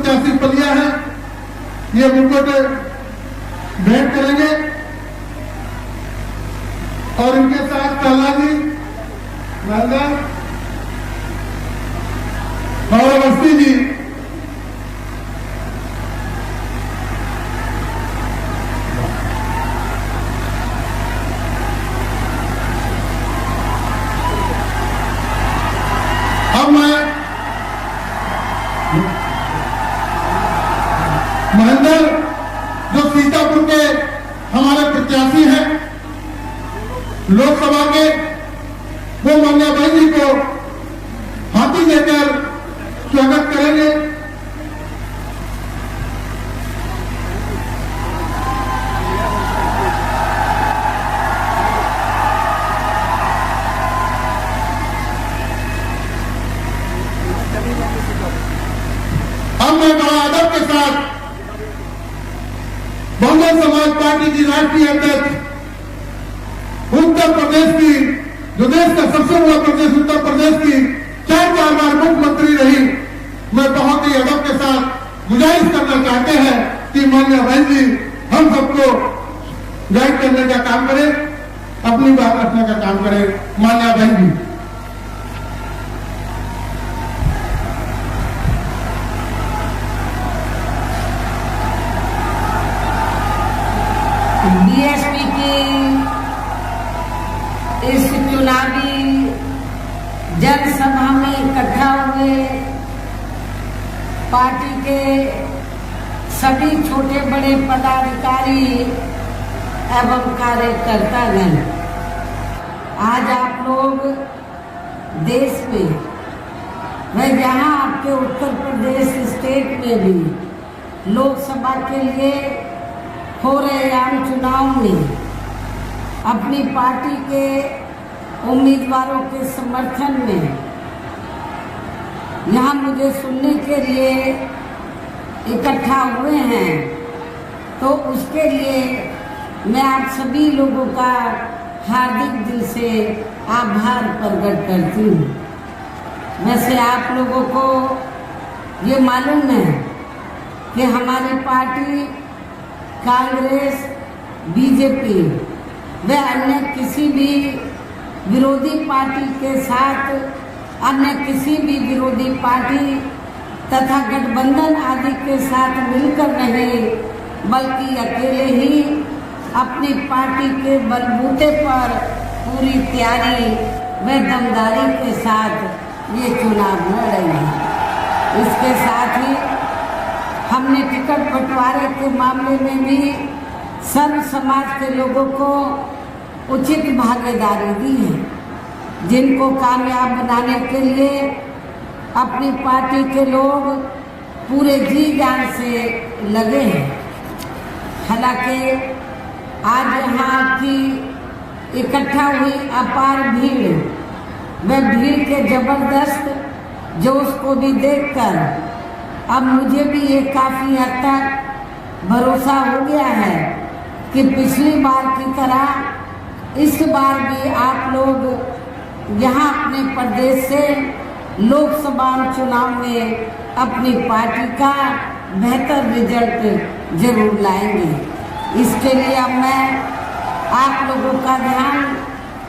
85 पलिया है, ये मुकुट भेंट करेंगे और इनके साथ काला जी, महंगा और अवस्थी जी महेंद्र जो सीतापुर के हमारे प्रत्याशी हैं लोकसभा के, वो मान्याबाई जी को हाथी देकर स्वागत करेंगे। अब मैं बड़ा अदब के साथ बहुजन समाज पार्टी की राष्ट्रीय अध्यक्ष उत्तर प्रदेश की, जो देश का सबसे बड़ा प्रदेश उत्तर प्रदेश की 4 बार मुख्यमंत्री रही, मैं बहुत ही अदब के साथ गुजारिश करना चाहते हैं कि माननीय बहन जी हम सबको गाइड करने का काम करें, अपनी बात रखने का काम करें। माननीय बहन जी बीएसपी की इस चुनावी जनसभा में इकट्ठा हुए पार्टी के सभी छोटे बड़े पदाधिकारी एवं कार्यकर्तागण, आज आप लोग देश में व जहां आपके उत्तर प्रदेश स्टेट में भी लोकसभा के लिए हो रहे आम चुनाव में अपनी पार्टी के उम्मीदवारों के समर्थन में यहाँ मुझे सुनने के लिए इकट्ठा हुए हैं, तो उसके लिए मैं आप सभी लोगों का हार्दिक दिल से आभार प्रकट करती हूँ। वैसे आप लोगों को ये मालूम है कि हमारी पार्टी कांग्रेस, बीजेपी व अन्य किसी भी विरोधी पार्टी के साथ, अन्य किसी भी विरोधी पार्टी तथा गठबंधन आदि के साथ मिलकर नहीं, बल्कि अकेले ही अपनी पार्टी के बलबूते पर पूरी तैयारी व दमदारी के साथ ये चुनाव लड़ रही है। इसके साथ ही हमने टिकट बंटवारे के मामले में भी सर्व समाज के लोगों को उचित भागीदारी दी है, जिनको कामयाब बनाने के लिए अपनी पार्टी के लोग पूरे जी जान से लगे हैं। हालांकि आज यहाँ की इकट्ठा हुई अपार भीड़ व भीड़ के जबरदस्त जोश को भी देखकर अब मुझे भी ये काफ़ी हद तक भरोसा हो गया है कि पिछली बार की तरह इस बार भी आप लोग यहाँ अपने प्रदेश से लोकसभा चुनाव में अपनी पार्टी का बेहतर रिजल्ट जरूर लाएंगे। इसके लिए अब मैं आप लोगों का ध्यान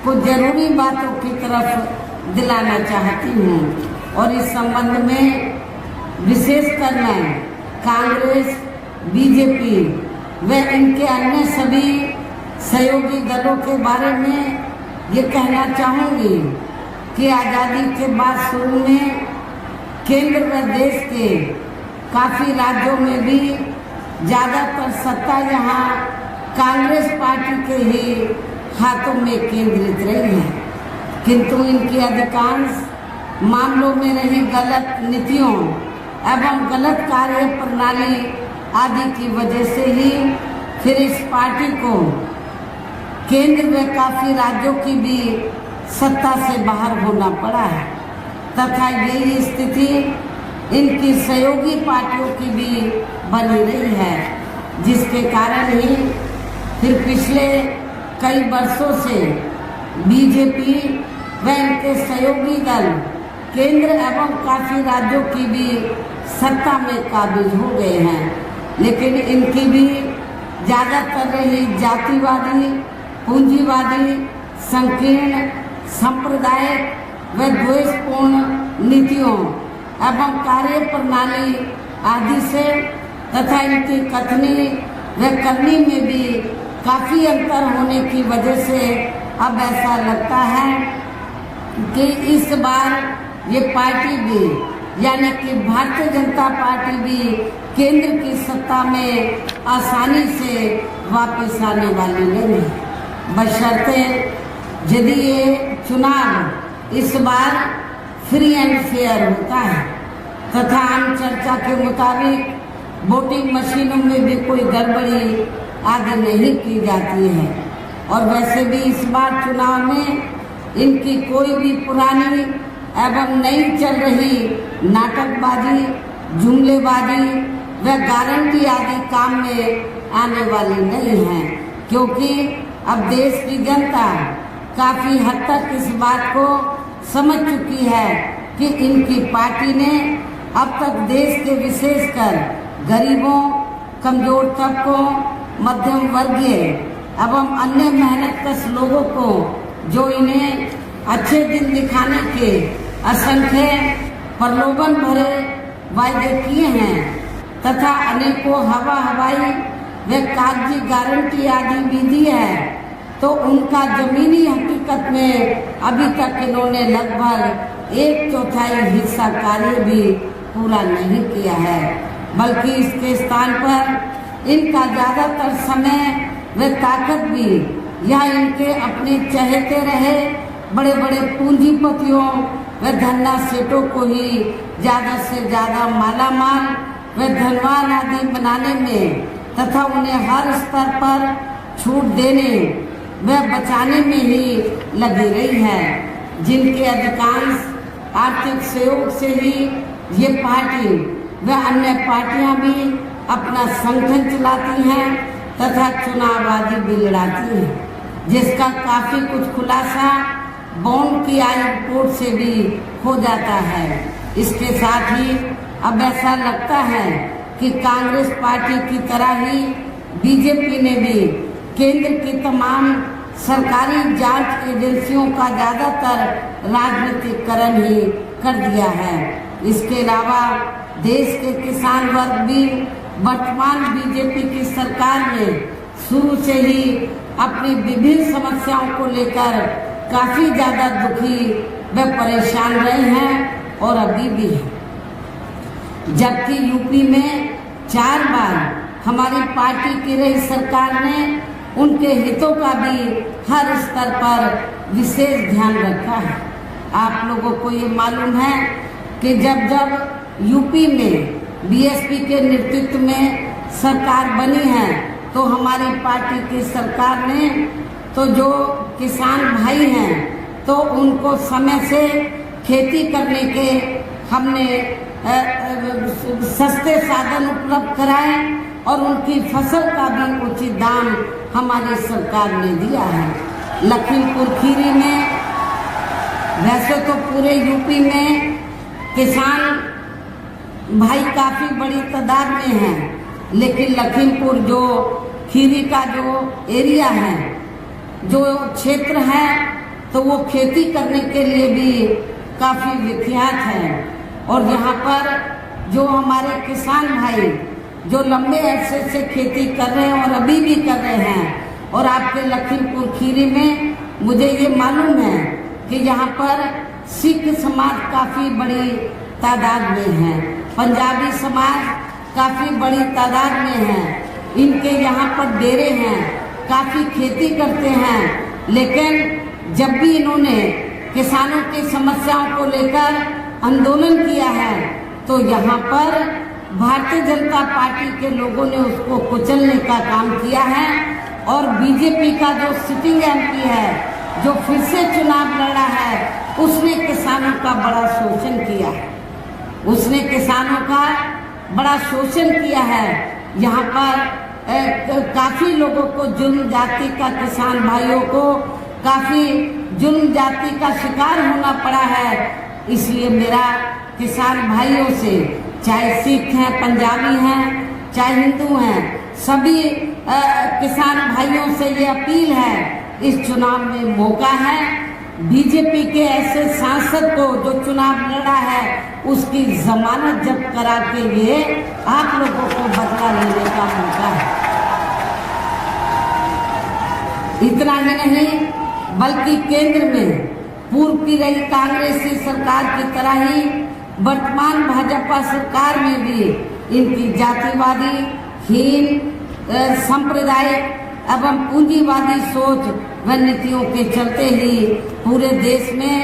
कुछ जरूरी बातों की तरफ दिलाना चाहती हूँ और इस संबंध में विशेषकर मैं कांग्रेस, बीजेपी व इनके अन्य सभी सहयोगी दलों के बारे में ये कहना चाहूँगी कि आज़ादी के बाद शुरू में केंद्र व देश के काफ़ी राज्यों में भी ज़्यादातर सत्ता यहाँ कांग्रेस पार्टी के ही हाथों में केंद्रित रही है, किंतु इनकी अधिकांश मामलों में रही गलत नीतियों एवं गलत कार्य प्रणाली आदि की वजह से ही फिर इस पार्टी को केंद्र में काफ़ी राज्यों की भी सत्ता से बाहर होना पड़ा है तथा यही स्थिति इनकी सहयोगी पार्टियों की भी बनी रही है, जिसके कारण ही फिर पिछले कई वर्षों से बीजेपी व इनके सहयोगी दल केंद्र एवं काफ़ी राज्यों की भी सत्ता में काबिज हो गए हैं, लेकिन इनकी भी ज़्यादातर रही जातिवादी, पूंजीवादी, संकीर्ण, सांप्रदायिक व द्वेषपूर्ण नीतियों एवं कार्य प्रणाली आदि से तथा इनकी कथनी व करनी में भी काफ़ी अंतर होने की वजह से अब ऐसा लगता है कि इस बार ये पार्टी भी यानी कि भारतीय जनता पार्टी भी केंद्र की सत्ता में आसानी से वापस आने वाली नहीं है, बशर्ते यदि ये चुनाव इस बार फ्री एंड फेयर होता है तथा आम चर्चा के मुताबिक वोटिंग मशीनों में भी कोई गड़बड़ी आगे नहीं की जाती है। और वैसे भी इस बार चुनाव में इनकी कोई भी पुरानी एवं नई चल रही नाटकबाजी, जुमलेबाजी व गारंटी आदि काम में आने वाली नहीं है, क्योंकि अब देश की जनता काफ़ी हद तक इस बात को समझ चुकी है कि इनकी पार्टी ने अब तक देश के विशेषकर गरीबों, कमजोर तबकों, मध्यम वर्गीय एवं अन्य मेहनतकश लोगों को जो इन्हें अच्छे दिन दिखाने के असंख्य प्रलोभन भरे वायदे किए हैं तथा अनेकों हवाई व कागजी गारंटी आदि भी दी है, तो उनका जमीनी हकीकत में अभी तक इन्होंने लगभग 1/4 हिस्सा कार्य भी पूरा नहीं किया है, बल्कि इसके स्थान पर इनका ज़्यादातर समय व ताकत भी या इनके अपने चहेते रहे बड़े बड़े पूंजीपतियों व धन्ना सेठों को ही ज़्यादा से ज़्यादा मालामाल व धनवान आदि बनाने में तथा उन्हें हर स्तर पर छूट देने व बचाने में ही लगी रही है, जिनके अधिकांश आर्थिक सहयोग से ही ये पार्टी व अन्य पार्टियां भी अपना संगठन चलाती हैं तथा चुनाव आदि भी लड़ाती हैं, जिसका काफ़ी कुछ खुलासा बॉन्ड की आई रिपोर्ट से भी हो जाता है। इसके साथ ही अब ऐसा लगता है कि कांग्रेस पार्टी की तरह ही बीजेपी ने भी केंद्र की तमाम सरकारी जांच एजेंसियों का ज़्यादातर राजनीतिकरण ही कर दिया है। इसके अलावा देश के किसान वर्ग भी वर्तमान बीजेपी की सरकार में शुरू से ही अपनी विभिन्न समस्याओं को लेकर काफ़ी ज़्यादा दुखी व परेशान रहे हैं और अभी भी हैं, जबकि यूपी में 4 बार हमारी पार्टी की रही सरकार ने उनके हितों का भी हर स्तर पर विशेष ध्यान रखा है। आप लोगों को ये मालूम है कि जब यूपी में बीएसपी के नेतृत्व में सरकार बनी है तो हमारी पार्टी की सरकार ने तो जो किसान भाई हैं तो उनको समय से खेती करने के हमने सस्ते साधन उपलब्ध कराए और उनकी फसल का भी उचित दाम हमारी सरकार ने दिया है। लखीमपुर खीरी में वैसे तो पूरे यूपी में किसान भाई काफ़ी बड़ी तादाद में हैं, लेकिन लखीमपुर जो खीरी का जो एरिया है, जो क्षेत्र है, तो वो खेती करने के लिए भी काफ़ी विख्यात है। और यहाँ पर जो हमारे किसान भाई जो लंबे अरसे से खेती कर रहे हैं और अभी भी कर रहे हैं, और आपके लखीमपुर खीरी में मुझे ये मालूम है कि यहाँ पर सिख समाज काफ़ी बड़ी तादाद में है, पंजाबी समाज काफ़ी बड़ी तादाद में है, इनके यहाँ पर डेरे हैं, काफ़ी खेती करते हैं। लेकिन जब भी इन्होंने किसानों की समस्याओं को लेकर आंदोलन किया है तो यहाँ पर भारतीय जनता पार्टी के लोगों ने उसको कुचलने का काम किया है। और बीजेपी का जो सिटिंग एमपी है जो फिर से चुनाव लड़ा है, उसने किसानों का बड़ा शोषण किया है, उसने किसानों का बड़ा शोषण किया है। यहाँ पर काफ़ी लोगों को जुल्म जाति का, किसान भाइयों को काफ़ी जुल्म जाति का शिकार होना पड़ा है। इसलिए मेरा किसान भाइयों से चाहे सिख हैं, पंजाबी हैं, चाहे हिंदू हैं, सभी किसान भाइयों से ये अपील है, इस चुनाव में मौका है। बीजेपी के ऐसे सांसद को जो चुनाव लड़ा है उसकी जमानत जब्त करा के लिए आप लोगों को बदला लेने का मौका है। इतना ही नहीं बल्कि केंद्र में पूर्व की रही कांग्रेसी सरकार की तरह ही वर्तमान भाजपा सरकार में भी इनकी जातिवादी, हीन, सांप्रदायिक एवं पूंजीवादी सोच व नीतियों के चलते ही पूरे देश में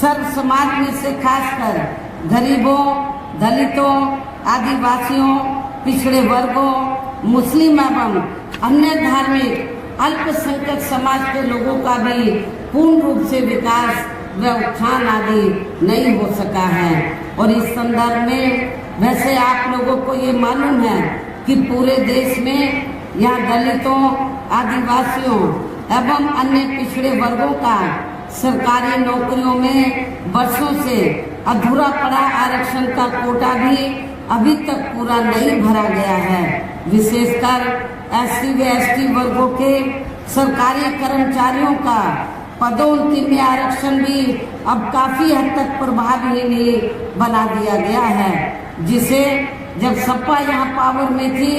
सर्व समाज में से खासकर गरीबों, दलितों, आदिवासियों, पिछड़े वर्गों, मुस्लिम एवं अन्य धार्मिक अल्पसंख्यक समाज के लोगों का भी पूर्ण रूप से विकास व उत्थान आदि नहीं हो सका है। और इस संदर्भ में वैसे आप लोगों को ये मालूम है कि पूरे देश में यहाँ दलितों, आदिवासियों एवं अन्य पिछड़े वर्गों का सरकारी नौकरियों में वर्षों से अधूरा पड़ा आरक्षण का कोटा भी अभी तक पूरा नहीं भरा गया है। विशेषकर SC व ST वर्गों के सरकारी कर्मचारियों का पदोन्नति में आरक्षण भी अब काफी हद तक प्रभावहीन बना दिया गया है, जिसे जब सपा यहाँ पावर में थी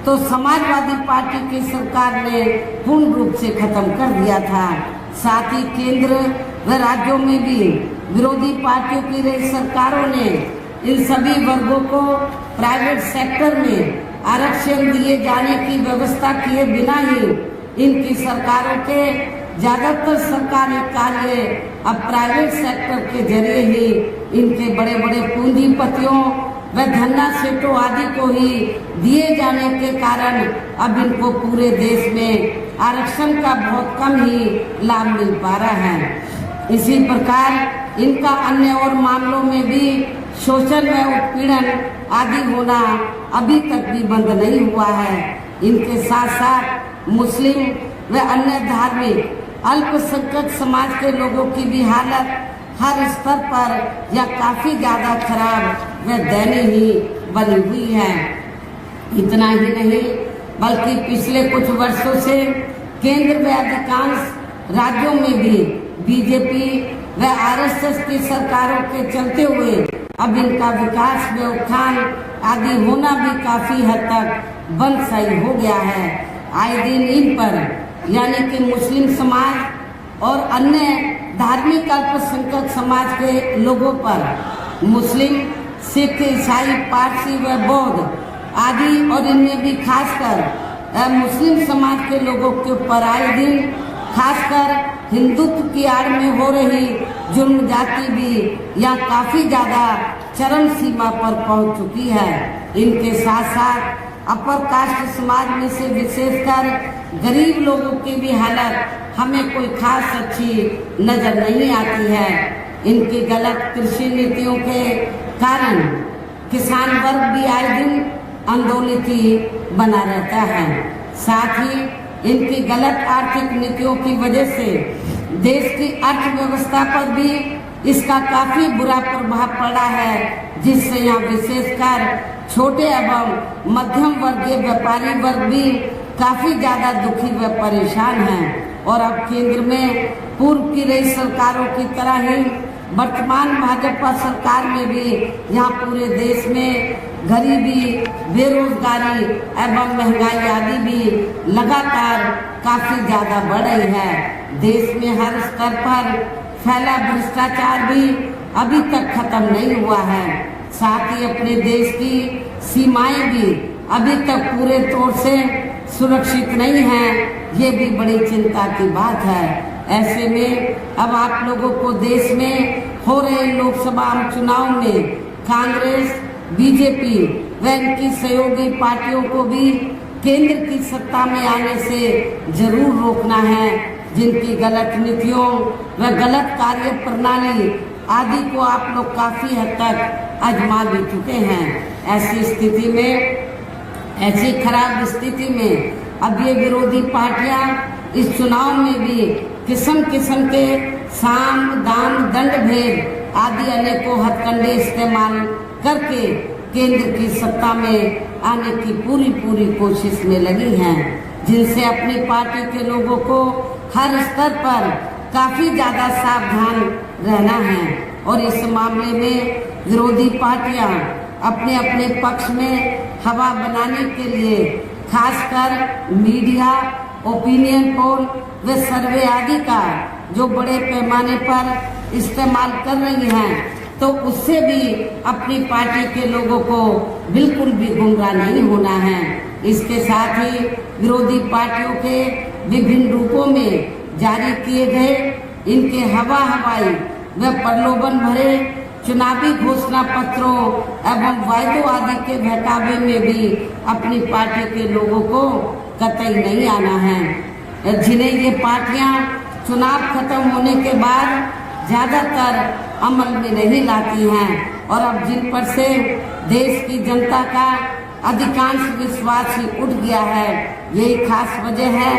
तो समाजवादी पार्टी की सरकार ने पूर्ण रूप से खत्म कर दिया था। साथ ही केंद्र व राज्यों में भी विरोधी पार्टियों की रही सरकारों ने इन सभी वर्गों को प्राइवेट सेक्टर में आरक्षण दिए जाने की व्यवस्था किए बिना ही इनकी सरकारों के ज्यादातर सरकारी कार्य अब प्राइवेट सेक्टर के जरिए ही इनके बड़े बड़े पूंजीपतियों व धन्ना सेठों आदि को ही दिए जाने के कारण अब इनको पूरे देश में आरक्षण का बहुत कम ही लाभ मिल पा रहा है। इसी प्रकार इनका अन्य और मामलों में भी शोषण व उत्पीड़न आदि होना अभी तक भी बंद नहीं हुआ है। इनके साथ साथ मुस्लिम व अन्य धार्मिक अल्पसंख्यक समाज के लोगों की भी हालत हर स्तर पर या काफी ज्यादा खराब व दयनीय बनी हुई है। इतना ही नहीं बल्कि पिछले कुछ वर्षों से केंद्र व अधिकांश राज्यों में भी बीजेपी व RSS की सरकारों के चलते हुए अब इनका विकास व उत्थान आदि होना भी काफी हद तक बंद सही हो गया है। आए दिन इन पर यानी कि मुस्लिम समाज और अन्य धार्मिक अल्पसंख्यक समाज के लोगों पर मुस्लिम, सिख, ईसाई, पारसी व बौद्ध आदि और इनमें भी खासकर मुस्लिम समाज के लोगों के ऊपर आए दिन खासकर हिंदुत्व की आड़ में हो रही जुर्म जाति भी यहाँ काफी ज्यादा चरम सीमा पर पहुंच चुकी है। इनके साथ साथ अपर कास्ट समाज में से विशेषकर गरीब लोगों की भी हालत हमें कोई खास अच्छी नजर नहीं आती है। इनकी गलत कृषि नीतियों के कारण किसान वर्ग भी आए दिन आंदोलित बना रहता है। साथ ही इनकी गलत आर्थिक नीतियों की वजह से देश की अर्थव्यवस्था पर भी इसका काफी बुरा प्रभाव पड़ा है, जिससे यहाँ विशेषकर छोटे एवं मध्यम वर्गीय व्यापारी वर्ग भी काफी ज्यादा दुखी व परेशान हैं। और अब केंद्र में पूर्व की रही सरकारों की तरह ही वर्तमान भाजपा सरकार में भी यहाँ पूरे देश में गरीबी, बेरोजगारी एवं महंगाई आदि भी लगातार काफी ज्यादा बढ़ रही है। देश में हर स्तर पर फैला भ्रष्टाचार भी अभी तक खत्म नहीं हुआ है। साथ ही अपने देश की सीमाएं भी अभी तक पूरे तौर से सुरक्षित नहीं है। ये भी बड़ी चिंता की बात है। ऐसे में अब आप लोगों को देश में हो रहे लोकसभा आम चुनाव में कांग्रेस, बीजेपी व इनकी सहयोगी पार्टियों को भी केंद्र की सत्ता में आने से जरूर रोकना है, जिनकी गलत नीतियों व गलत कार्य प्रणाली आदि को आप लोग काफी हद तक आजमा भी चुके हैं। ऐसी खराब स्थिति में अब ये विरोधी पार्टियां इस चुनाव में भी किस्म किस्म के साम, दाम, दंड भेद आदि अनेकों हथकंडे इस्तेमाल करके केंद्र की सत्ता में आने की पूरी कोशिश में लगी हैं, जिनसे अपनी पार्टी के लोगों को हर स्तर पर काफी ज्यादा सावधान रहना है। और इस मामले में विरोधी पार्टियां अपने अपने पक्ष में हवा बनाने के लिए खासकर मीडिया, ओपिनियन पोल व सर्वे आदि का जो बड़े पैमाने पर इस्तेमाल कर रही हैं, तो उससे भी अपनी पार्टी के लोगों को बिल्कुल भी गुमराह नहीं होना है। इसके साथ ही विरोधी पार्टियों के विभिन्न रूपों में जारी किए गए इनके हवाई व प्रलोभन भरे चुनावी घोषणा पत्रों एवं वायदों आदि के बहकावे में भी अपनी पार्टी के लोगों को कतई नहीं आना है, जिन्हें ये पार्टियां चुनाव खत्म होने के बाद ज्यादातर अमल में नहीं लाती हैं। और अब जिन पर से देश की जनता का अधिकांश विश्वास ही उठ गया है, यही खास वजह है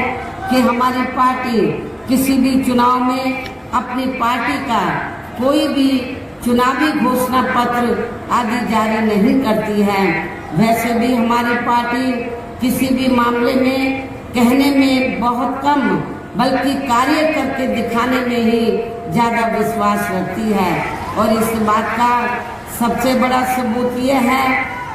कि हमारी पार्टी किसी भी चुनाव में अपनी पार्टी का कोई भी चुनावी घोषणा पत्र आदि जारी नहीं करती है। वैसे भी हमारी पार्टी किसी भी मामले में कहने में बहुत कम बल्कि कार्य करके दिखाने में ही ज्यादा विश्वास रखती है। और इस बात का सबसे बड़ा सबूत यह है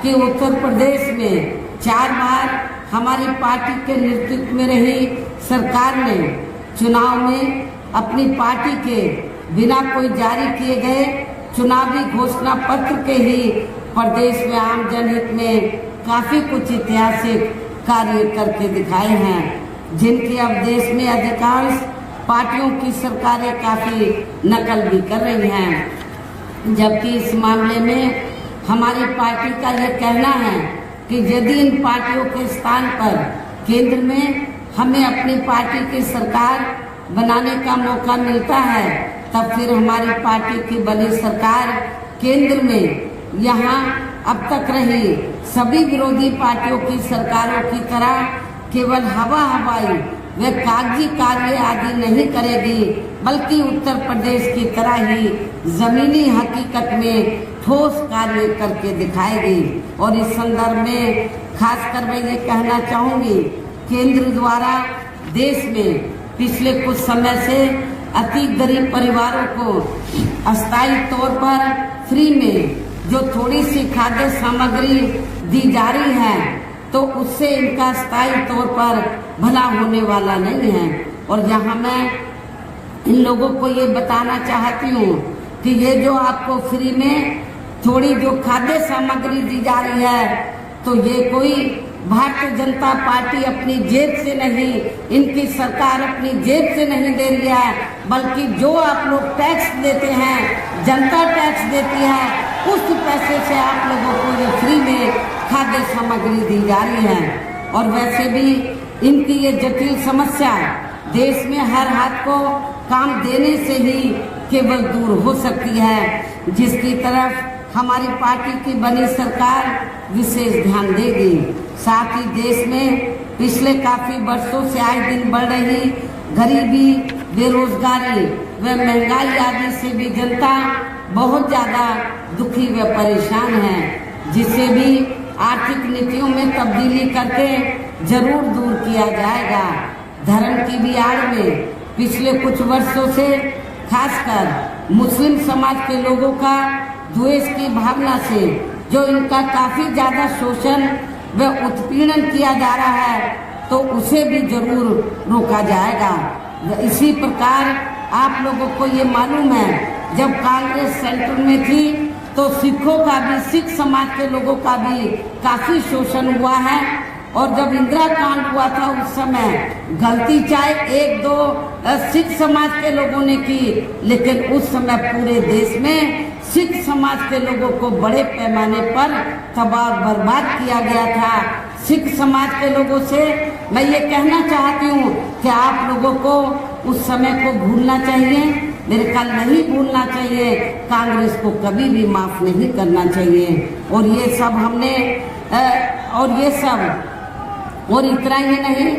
कि उत्तर प्रदेश में 4 बार हमारी पार्टी के नेतृत्व में रही सरकार ने चुनाव में अपनी पार्टी के बिना कोई जारी किए गए चुनावी घोषणा पत्र के ही प्रदेश में आम जनहित में काफी कुछ ऐतिहासिक कार्य करके दिखाए हैं, जिनकी अब देश में अधिकांश पार्टियों की सरकारें काफी नकल भी कर रही हैं। जबकि इस मामले में हमारी पार्टी का यह कहना है कि यदि इन पार्टियों के स्थान पर केंद्र में हमें अपनी पार्टी की सरकार बनाने का मौका मिलता है, तब फिर हमारी पार्टी की बनी सरकार केंद्र में यहाँ अब तक रही सभी विरोधी पार्टियों की सरकारों की तरह केवल हवाई वे कागजी कार्य आदि नहीं करेगी, बल्कि उत्तर प्रदेश की तरह ही जमीनी हकीकत में ठोस कार्य करके दिखाएगी। और इस संदर्भ में खासकर मैं ये कहना चाहूँगी, केंद्र द्वारा देश में पिछले कुछ समय से अति गरीब परिवारों को अस्थायी तौर पर फ्री में जो थोड़ी सी खाद्य सामग्री दी जा रही है, तो उससे इनका स्थायी तौर पर भला होने वाला नहीं है। और यहाँ मैं इन लोगों को ये बताना चाहती हूँ कि ये जो आपको फ्री में थोड़ी जो खाद्य सामग्री दी जा रही है, तो ये कोई भारतीय जनता पार्टी अपनी जेब से नहीं, इनकी सरकार अपनी जेब से नहीं दे रही है, बल्कि जो आप लोग टैक्स देते हैं, जनता टैक्स देती है, उस पैसे से आप लोगों को ये फ्री में खाद्य सामग्री दी जा रही है। और वैसे भी इनकी ये जटिल समस्या देश में हर हाथ को काम देने से ही केवल दूर हो सकती है, जिसकी तरफ हमारी पार्टी की बनी सरकार विशेष ध्यान देगी। साथ ही देश में पिछले काफी वर्षों से आए दिन बढ़ रही गरीबी, बेरोजगारी व महंगाई आदि से भी जनता बहुत ज्यादा दुखी व परेशान है, जिसे भी आर्थिक नीतियों में तब्दीली करके जरूर दूर किया जाएगा। धर्म की भी आड़ में पिछले कुछ वर्षों से खासकर मुस्लिम समाज के लोगों का द्वेष की भावना से जो इनका काफी ज्यादा शोषण व उत्पीड़न किया जा रहा है, तो उसे भी जरूर रोका जाएगा। इसी प्रकार आप लोगों को ये मालूम है, जब कांग्रेस सेंटर में थी तो सिखों का भी, सिख समाज के लोगों का भी काफी शोषण हुआ है। और जब इंदिरा कांड हुआ था उस समय गलती चाहे 1-2 सिख समाज के लोगों ने की, लेकिन उस समय पूरे देश में सिख समाज के लोगों को बड़े पैमाने पर तबाह बर्बाद किया गया था। सिख समाज के लोगों से मैं ये कहना चाहती हूँ कि आप लोगों को उस समय को भूलना चाहिए, मेरे ख्याल नहीं भूलना चाहिए, कांग्रेस को कभी भी माफ नहीं करना चाहिए। और ये सब हमने और इतना ही नहीं,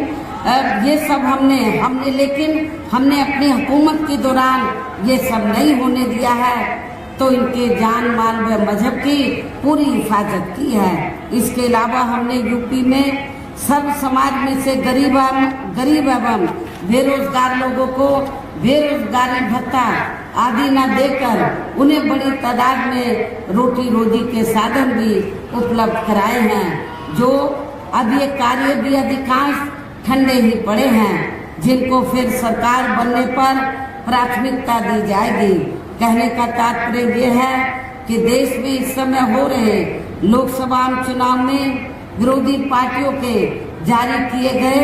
ये सब हमने लेकिन हमने अपनी हुकूमत के दौरान ये सब नहीं होने दिया है। तो इनके जान माल व मजहब की पूरी हिफाजत की है। इसके अलावा हमने यूपी में सर्व समाज में से गरीब एवं बेरोजगार लोगों को बेरोजगारी भत्ता आदि न देकर उन्हें बड़ी तादाद में रोटी रोजी के साधन भी उपलब्ध कराए हैं। जो अब ये कार्य भी अधिकांश ठंडे ही पड़े हैं, जिनको फिर सरकार बनने पर प्राथमिकता दी जाएगी। कहने का तात्पर्य ये है कि देश में इस समय हो रहे लोकसभा चुनाव में विरोधी पार्टियों के जारी किए गए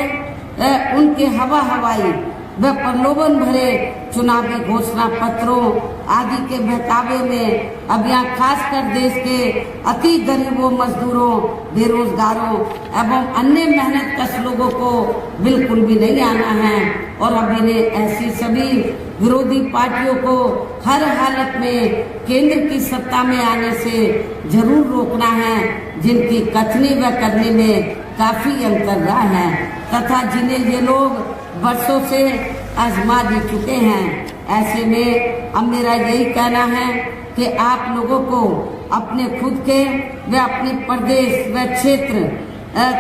उनके हवाई व प्रलोभन भरे चुनावी घोषणा पत्रों आदि के बहकावे में अब यहाँ खासकर देश के अति गरीबों, मजदूरों, बेरोजगारों एवं अन्य मेहनतकश लोगों को बिल्कुल भी नहीं आना है। और अब इन्हें ऐसी सभी विरोधी पार्टियों को हर हालत में केंद्र की सत्ता में आने से जरूर रोकना है, जिनकी कथनी व करने में काफी अंतर रहा है तथा जिन्हें ये लोग वर्षों से आजमा भी चुके हैं। ऐसे में अब मेरा यही कहना है कि आप लोगों को अपने खुद के व अपने प्रदेश व क्षेत्र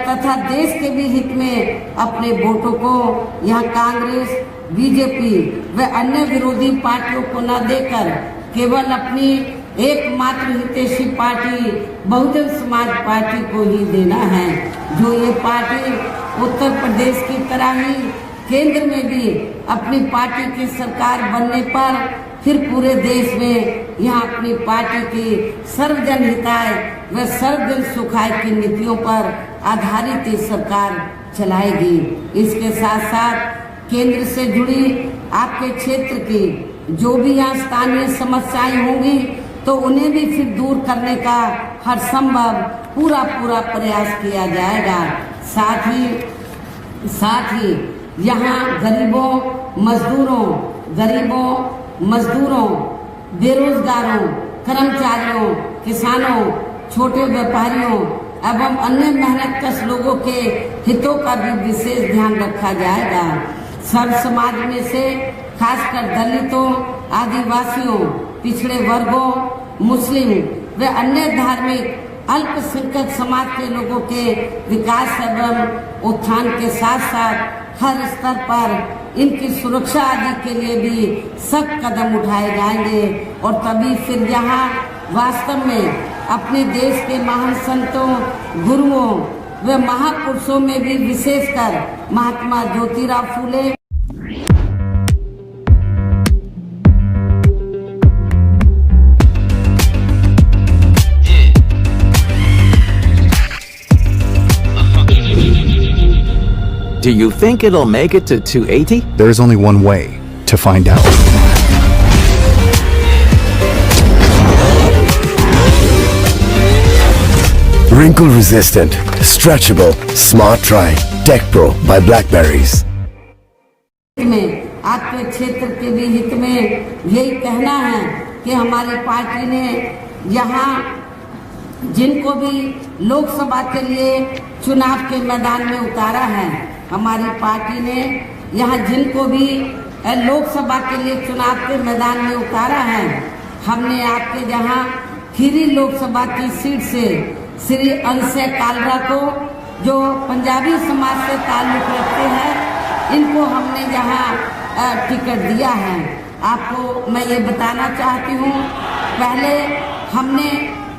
तथा देश के भी हित में अपने वोटों को यहाँ कांग्रेस, बीजेपी व अन्य विरोधी पार्टियों को न देकर केवल अपनी एकमात्र हितैषी पार्टी बहुजन समाज पार्टी को ही देना है। जो ये पार्टी उत्तर प्रदेश की तरह ही केंद्र में भी अपनी पार्टी की सरकार बनने पर फिर पूरे देश में यहाँ अपनी पार्टी की सर्वजन हिताय व सर्वजन सुखाय की नीतियों पर आधारित ही सरकार चलाएगी। इसके साथ साथ केंद्र से जुड़ी आपके क्षेत्र की जो भी यहाँ स्थानीय समस्याएं होंगी तो उन्हें भी फिर दूर करने का हर संभव पूरा प्रयास किया जाएगा। साथ ही यहाँ गरीबों, मजदूरों, बेरोजगारों, कर्मचारियों, किसानों, छोटे व्यापारियों एवं अन्य मेहनतकश लोगों के हितों का भी विशेष ध्यान रखा जाएगा। सर्व समाज में से खासकर दलितों, आदिवासियों, पिछड़े वर्गों, मुस्लिम व अन्य धार्मिक अल्पसंख्यक समाज के लोगों के विकास एवं उत्थान के साथ साथ हर स्तर पर इनकी सुरक्षा आदि के लिए भी सख्त कदम उठाए जाएंगे। और तभी फिर यहाँ वास्तव में अपने देश के महान संतों, गुरुओं व महापुरुषों में भी विशेषकर Mahatma Jyotirao Phule Do you think it'll make it to 280? There's only one way to find out. Wrinkle resistant, stretchable, smart dry, Tech Pro by Blackberries. में आपके क्षेत्र के भी हित में यही कहना है कि हमारी पार्टी ने यहाँ जिनको भी लोकसभा के लिए चुनाव के मैदान में उतारा है, हमारी पार्टी ने यहाँ जिनको भी लोकसभा के लिए चुनाव के मैदान में उतारा है, हमने आपके यहाँ खीरी लोकसभा की सीट से श्री अंशय कालरा को जो पंजाबी समाज से ताल्लुक रखते हैं, इनको हमने यहाँ टिकट दिया है। आपको मैं ये बताना चाहती हूँ, पहले हमने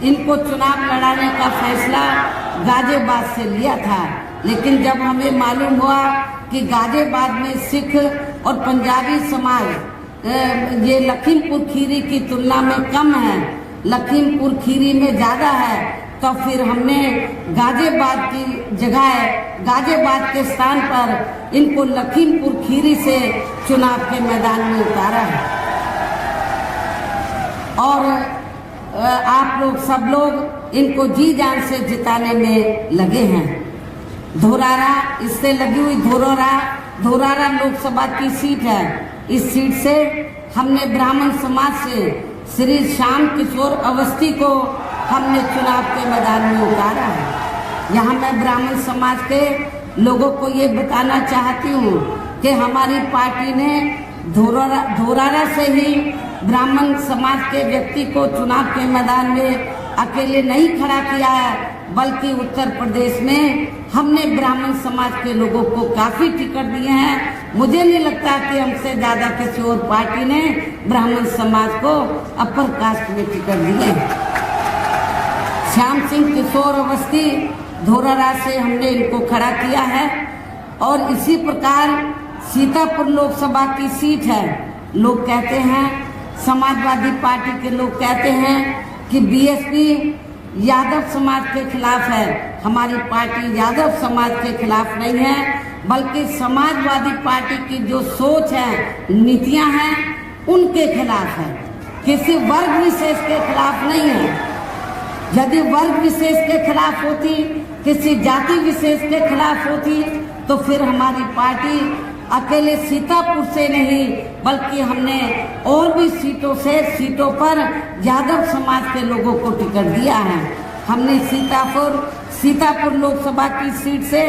इनको चुनाव लड़ाने का फैसला गाजियाबाद से लिया था, लेकिन जब हमें मालूम हुआ कि गाजियाबाद में सिख और पंजाबी समाज ये लखीमपुर खीरी की तुलना में कम है, लखीमपुर खीरी में ज़्यादा है, तो फिर हमने गाजियाबाद की जगह गाजियाबाद के स्थान पर इनको लखीमपुर खीरी से चुनाव के मैदान में उतारा है। और आप लोग सब लोग इनको जी जान से जिताने में लगे हैं। धोरारा, इससे लगी हुई धोरारा लोकसभा की सीट है। इस सीट से हमने ब्राह्मण समाज से श्री श्याम किशोर अवस्थी को हमने चुनाव के मैदान में उतारा है। यहाँ मैं ब्राह्मण समाज के लोगों को ये बताना चाहती हूँ कि हमारी पार्टी ने धोरारा से ही ब्राह्मण समाज के व्यक्ति को चुनाव के मैदान में अकेले नहीं खड़ा किया है, बल्कि उत्तर प्रदेश में हमने ब्राह्मण समाज के लोगों को काफी टिकट दिए हैं। मुझे नहीं लगता कि हमसे ज्यादा किसी और पार्टी ने ब्राह्मण समाज को अपर कास्ट में टिकट दिए। श्याम सिंह किशोर अवस्थी धोरारा से हमने इनको खड़ा किया है और इसी प्रकार सीतापुर लोकसभा की सीट है। लोग कहते हैं, समाजवादी पार्टी के लोग कहते हैं कि बीएसपी यादव समाज के खिलाफ है। हमारी पार्टी यादव समाज के खिलाफ नहीं है, बल्कि समाजवादी पार्टी की जो सोच है, नीतियां हैं, उनके खिलाफ है। किसी वर्ग विशेष के खिलाफ नहीं है। यदि वर्ग विशेष के खिलाफ होती, किसी जाति विशेष के खिलाफ होती, तो फिर हमारी पार्टी अकेले सीतापुर से नहीं, बल्कि हमने और भी सीटों पर यादव समाज के लोगों को टिकट दिया है। हमने सीतापुर लोकसभा की सीट से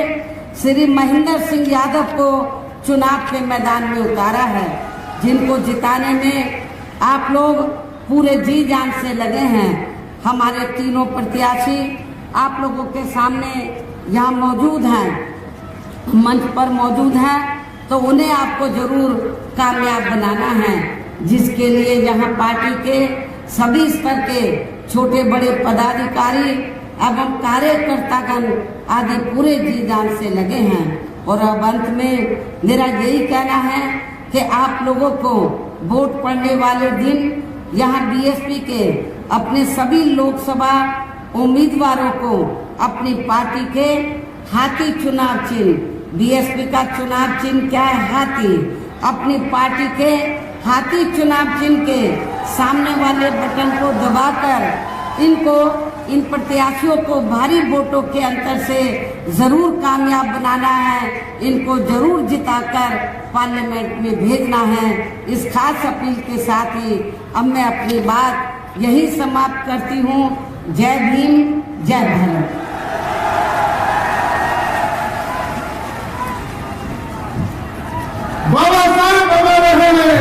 श्री महेंद्र सिंह यादव को चुनाव के मैदान में उतारा है, जिनको जिताने में आप लोग पूरे जी जान से लगे हैं। हमारे तीनों प्रत्याशी आप लोगों के सामने यहाँ मौजूद हैं, मंच पर मौजूद हैं, तो उन्हें आपको जरूर कामयाब बनाना है, जिसके लिए यहाँ पार्टी के सभी स्तर के छोटे बड़े पदाधिकारी एवं कार्यकर्तागण आदि पूरे जी जान से लगे हैं। और अब अंत में मेरा यही कहना है कि आप लोगों को वोट पड़ने वाले दिन यहाँ बीएसपी के अपने सभी लोकसभा उम्मीदवारों को अपनी पार्टी के हाथी चुनाव चिन्ह, बीएसपी का चुनाव चिन्ह क्या है? हाथी। अपनी पार्टी के हाथी चुनाव चिन्ह के सामने वाले बटन को दबाकर इन प्रत्याशियों को भारी वोटों के अंतर से जरूर कामयाब बनाना है। इनको जरूर जिताकर पार्लियामेंट में भेजना है। इस खास अपील के साथ ही अब मैं अपनी बात यही समाप्त करती हूँ। जय भीम, जय भारत। बाबा साहब अमर रहे,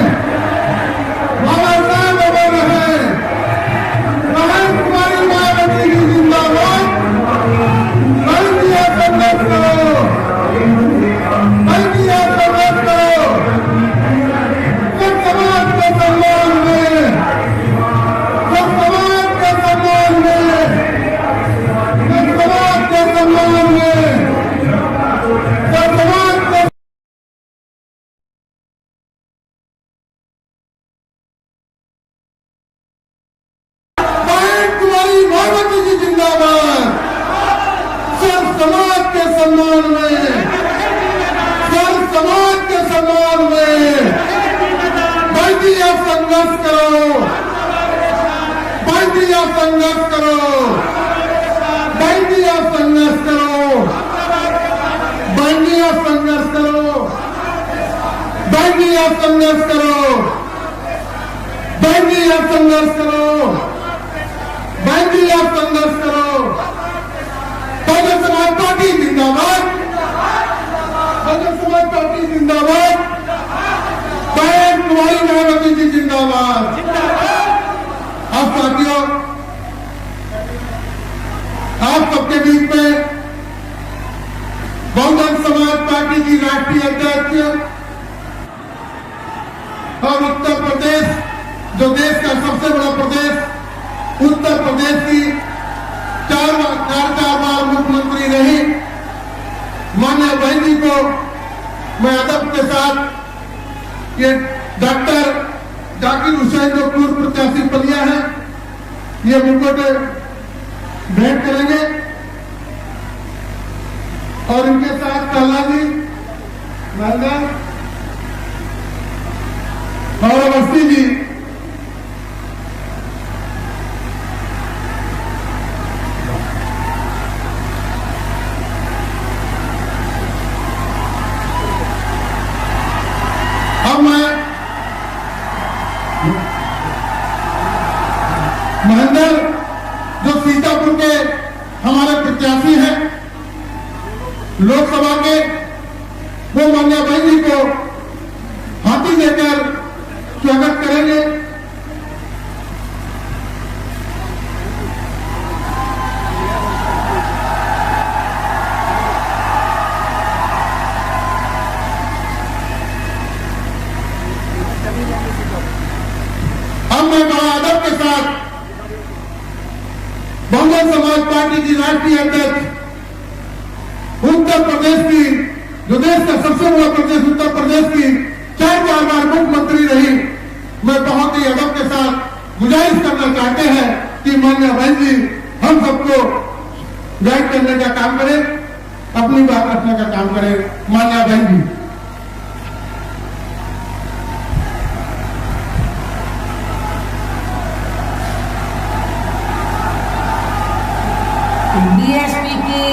बाबा साहब अमर रहे। बहन कुमारी मायावती की जिंदाबाद। बल्दिया संघर्ष करो, बल्दिया संघर्ष करो। सब समाज के सम्मान में, सब समाज के सम्मान में, सब समाज के सम्मान में, सब समाज के मायावती जी जिंदाबाद। सब समाज के सम्मान में, सब समाज के सम्मान में बल्दिया संघर्ष करो, बल्दिया संघर्ष करो, बल्दिया संघर्ष करो, बल्दिया संघर्ष करो, बल्दिया संघर्ष करो, बल्दिया संघर्ष करो, बल्दिया संघर्ष करो। बहुजन समाज पार्टी जिंदाबाद, बहुजन समाज पार्टी जिंदाबाद। बहन कुमारी मायावती जी जिंदाबाद। अब साथियों, आप सबके बीच में बहुजन समाज पार्टी की राष्ट्रीय अध्यक्ष और उत्तर प्रदेश, जो देश का सबसे बड़ा प्रदेश, उत्तर प्रदेश की चार बार मुख्यमंत्री रही माननीय बहन जी को मैं अदब के साथ ये डॉक्टर जाकिर हुसैन जो पूर्व प्रत्याशी बलिया है, ये मुकुट भेंट करेंगे और इनके साथ कहला जी, महंगा और अवस्थी जी महेंद्र जो सीतापुर के हमारे प्रत्याशी हैं लोकसभा के, वो माननीय बहन जी को हाथी देकर स्वागत करेंगे पार्टी की राष्ट्रीय अध्यक्ष, उत्तर प्रदेश की, जो देश का सबसे बड़ा प्रदेश उत्तर प्रदेश की 4 बार मुख्यमंत्री रही, मैं बहुत ही अदब के साथ गुजारिश करना चाहते हैं कि माननीय बहन जी हम सबको गाइड करने का काम करें, अपनी बात रखने का काम करें। माननीय बहन जी, बीएसपी की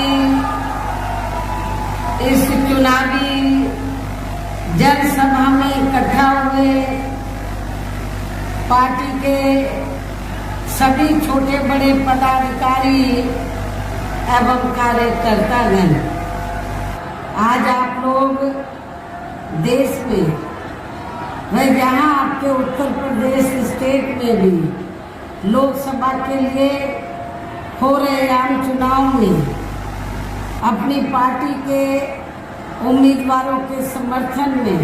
इस चुनावी जनसभा में इकट्ठा हुए पार्टी के सभी छोटे बड़े पदाधिकारी एवं कार्यकर्तागण, आज आप लोग देश में व जहां आपके उत्तर प्रदेश स्टेट में भी लोकसभा के लिए हो रहे आम चुनाव में अपनी पार्टी के उम्मीदवारों के समर्थन में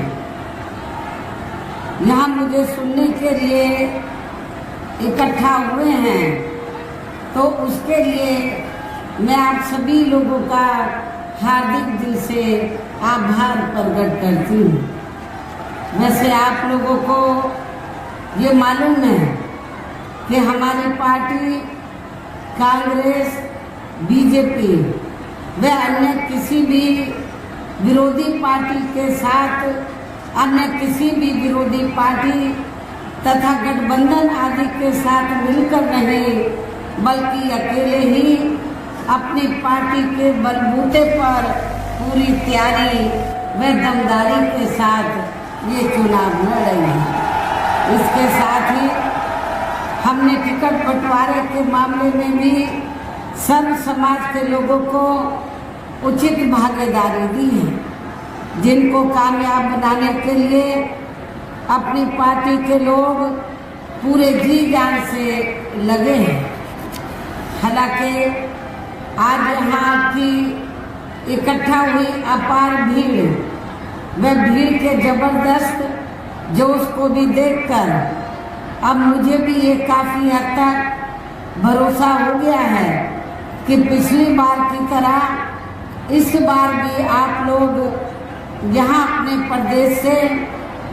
यहाँ मुझे सुनने के लिए इकट्ठा हुए हैं, तो उसके लिए मैं आप सभी लोगों का हार्दिक दिल से आभार प्रकट करती हूँ। वैसे आप लोगों को ये मालूम है कि हमारी पार्टी कांग्रेस, बीजेपी व अन्य किसी भी विरोधी पार्टी के साथ, अन्य किसी भी विरोधी पार्टी तथा गठबंधन आदि के साथ मिलकर नहीं, बल्कि अकेले ही अपनी पार्टी के बलबूते पर पूरी तैयारी व दमदारी के साथ ये चुनाव लड़ रही है। इसके साथ ही हमने टिकट बंटवारे के मामले में भी सर्व समाज के लोगों को उचित भागीदारी दी है, जिनको कामयाब बनाने के लिए अपनी पार्टी के लोग पूरे जी जान से लगे हैं। हालांकि आज यहाँ की इकट्ठा हुई अपार भीड़ व भीड़ के जबरदस्त जोश को भी देखकर अब मुझे भी ये काफ़ी हद तक भरोसा हो गया है कि पिछली बार की तरह इस बार भी आप लोग यहाँ अपने प्रदेश से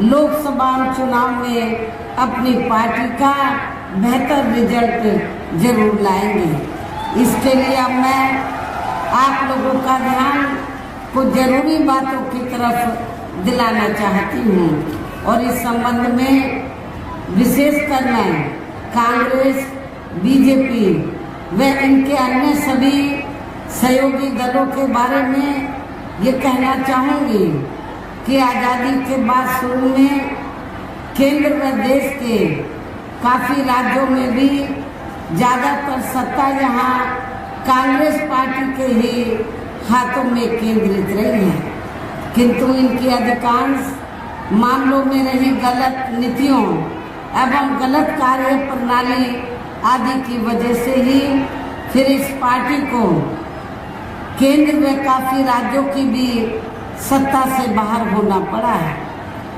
लोकसभा चुनाव में अपनी पार्टी का बेहतर रिजल्ट जरूर लाएंगे। इसके लिए अब मैं आप लोगों का ध्यान कुछ जरूरी बातों की तरफ दिलाना चाहती हूँ और इस संबंध में विशेषकर मैं कांग्रेस, बीजेपी व इनके अन्य सभी सहयोगी दलों के बारे में ये कहना चाहूँगी कि आज़ादी के बाद शुरू में केंद्र व देश के काफ़ी राज्यों में भी ज़्यादातर सत्ता यहाँ कांग्रेस पार्टी के ही हाथों में केंद्रित रही है, किंतु इनकी अधिकांश मामलों में रही गलत नीतियों एवं गलत कार्य प्रणाली आदि की वजह से ही फिर इस पार्टी को केंद्र में काफ़ी राज्यों की भी सत्ता से बाहर होना पड़ा है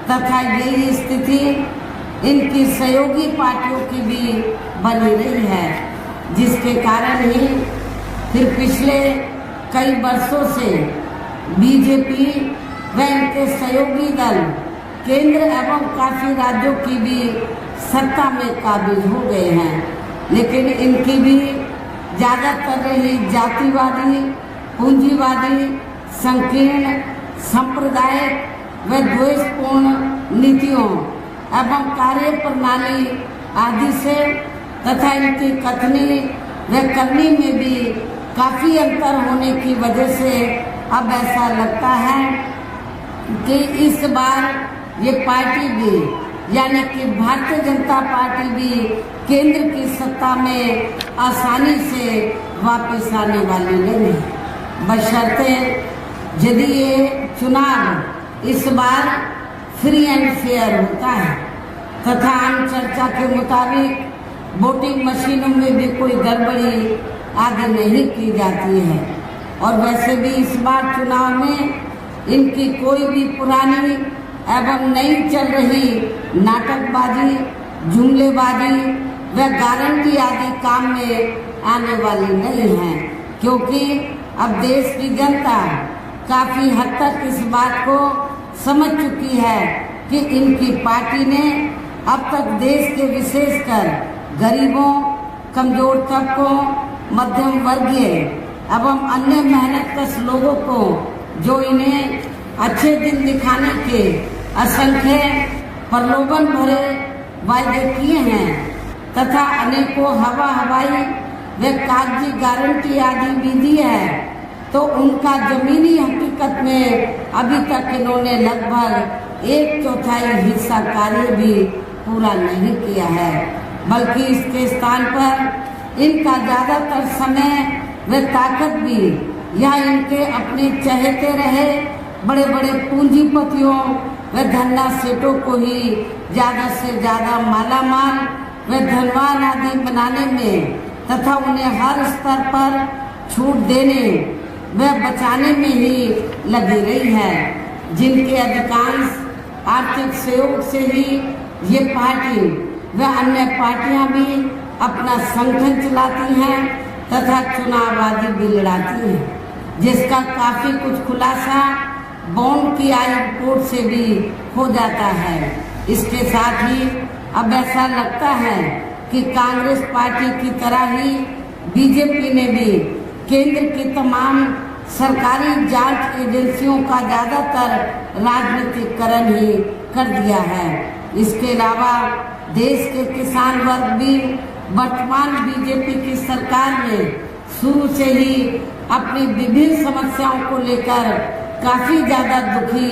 तथा यही स्थिति इनकी सहयोगी पार्टियों की भी बनी रही है, जिसके कारण ही फिर पिछले कई वर्षों से बीजेपी व इनके सहयोगी दल केंद्र एवं काफ़ी राज्यों की भी सत्ता में काबिज हो गए हैं, लेकिन इनकी भी ज़्यादातर रही जातिवादी, पूंजीवादी, संकीर्ण, सांप्रदायिक व द्वेषपूर्ण नीतियों एवं कार्य प्रणाली आदि से तथा इनकी कथनी व करनी में भी काफ़ी अंतर होने की वजह से अब ऐसा लगता है कि इस बार ये पार्टी भी यानी कि भारतीय जनता पार्टी भी केंद्र की सत्ता में आसानी से वापस आने वाली नहीं है, बशर्ते यदि ये चुनाव इस बार फ्री एंड फेयर होता है तथा आम चर्चा के मुताबिक वोटिंग मशीनों में भी कोई गड़बड़ी आदि नहीं की जाती है। और वैसे भी इस बार चुनाव में इनकी कोई भी पुरानी एवं नई चल रही नाटकबाजी, जुमलेबाजी व गारंटी आदि काम में आने वाली नहीं है। क्योंकि अब देश की जनता काफ़ी हद तक इस बात को समझ चुकी है कि इनकी पार्टी ने अब तक देश के विशेषकर गरीबों, कमजोर तबकों, मध्यम वर्गीय एवं अन्य मेहनतकश लोगों को जो इन्हें अच्छे दिन दिखाने के असंख्य प्रलोभन भरे वायदे किए हैं तथा अनेकों हवाई व कागजी गारंटी आदि भी दी है, तो उनका जमीनी हकीकत में अभी तक इन्होंने लगभग 1/4 हिस्सा कार्य भी पूरा नहीं किया है, बल्कि इसके स्थान पर इनका ज़्यादातर समय व ताकत भी या इनके अपने चहेते रहे बड़े बड़े पूंजीपतियों व धन्ना सेठों को ही ज़्यादा से ज़्यादा मालामाल व धनवान आदि बनाने में तथा उन्हें हर स्तर पर छूट देने व बचाने में ही लगी रही है, जिनके अधिकांश आर्थिक सहयोग से ही ये पार्टी व अन्य पार्टियां भी अपना संगठन चलाती हैं तथा चुनाव आदि भी लड़ाती हैं, जिसका काफ़ी कुछ खुलासा बॉन्ड की आई रिपोर्ट से भी हो जाता है। इसके साथ ही अब ऐसा लगता है कि कांग्रेस पार्टी की तरह ही बीजेपी ने भी केंद्र की तमाम सरकारी जांच एजेंसियों का ज़्यादातर राजनीतिकरण ही कर दिया है। इसके अलावा देश के किसान वर्ग भी वर्तमान बीजेपी की सरकार में शुरू से ही अपनी विभिन्न समस्याओं को लेकर काफ़ी ज़्यादा दुखी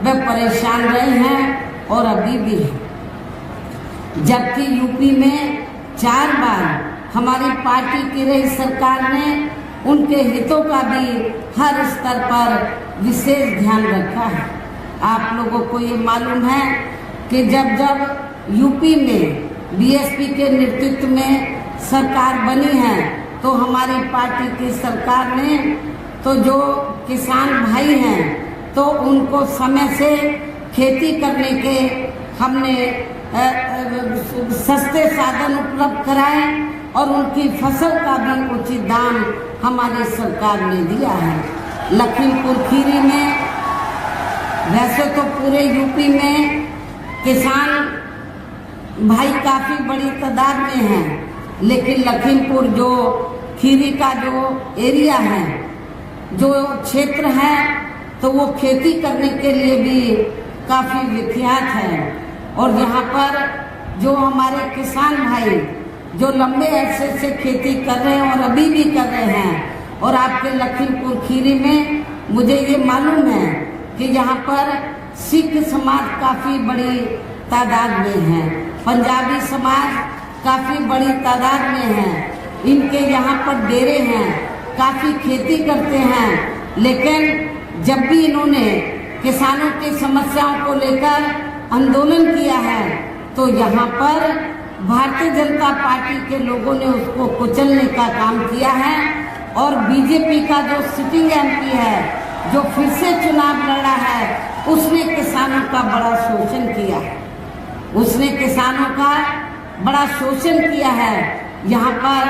व परेशान रहे हैं और अभी भी हैं। जबकि यूपी में 4 बार हमारी पार्टी की रही सरकार ने उनके हितों का भी हर स्तर पर विशेष ध्यान रखा है। आप लोगों को ये मालूम है कि जब यूपी में बीएसपी के नेतृत्व में सरकार बनी है तो हमारी पार्टी की सरकार ने तो जो किसान भाई हैं तो उनको समय से खेती करने के हमने सस्ते साधन उपलब्ध कराए और उनकी फसल का भी उचित दाम हमारी सरकार ने दिया है। लखीमपुर खीरी में, वैसे तो पूरे यूपी में किसान भाई काफ़ी बड़ी तादाद में हैं, लेकिन लखीमपुर जो खीरी का जो एरिया है, जो क्षेत्र है, तो वो खेती करने के लिए भी काफ़ी विख्यात है। और यहाँ पर जो हमारे किसान भाई जो लंबे अरसे से खेती कर रहे हैं और अभी भी कर रहे हैं, और आपके लखीमपुर खीरी में मुझे ये मालूम है कि यहाँ पर सिख समाज काफ़ी बड़ी तादाद में है, पंजाबी समाज काफ़ी बड़ी तादाद में है, इनके यहाँ पर डेरे हैं, काफ़ी खेती करते हैं। लेकिन जब भी इन्होंने किसानों की समस्याओं को लेकर आंदोलन किया है तो यहाँ पर भारतीय जनता पार्टी के लोगों ने उसको कुचलने का काम किया है। और बीजेपी का जो सिटिंग एमपी है जो फिर से चुनाव लड़ा है, उसने किसानों का बड़ा शोषण किया है, उसने किसानों का बड़ा शोषण किया है। यहाँ पर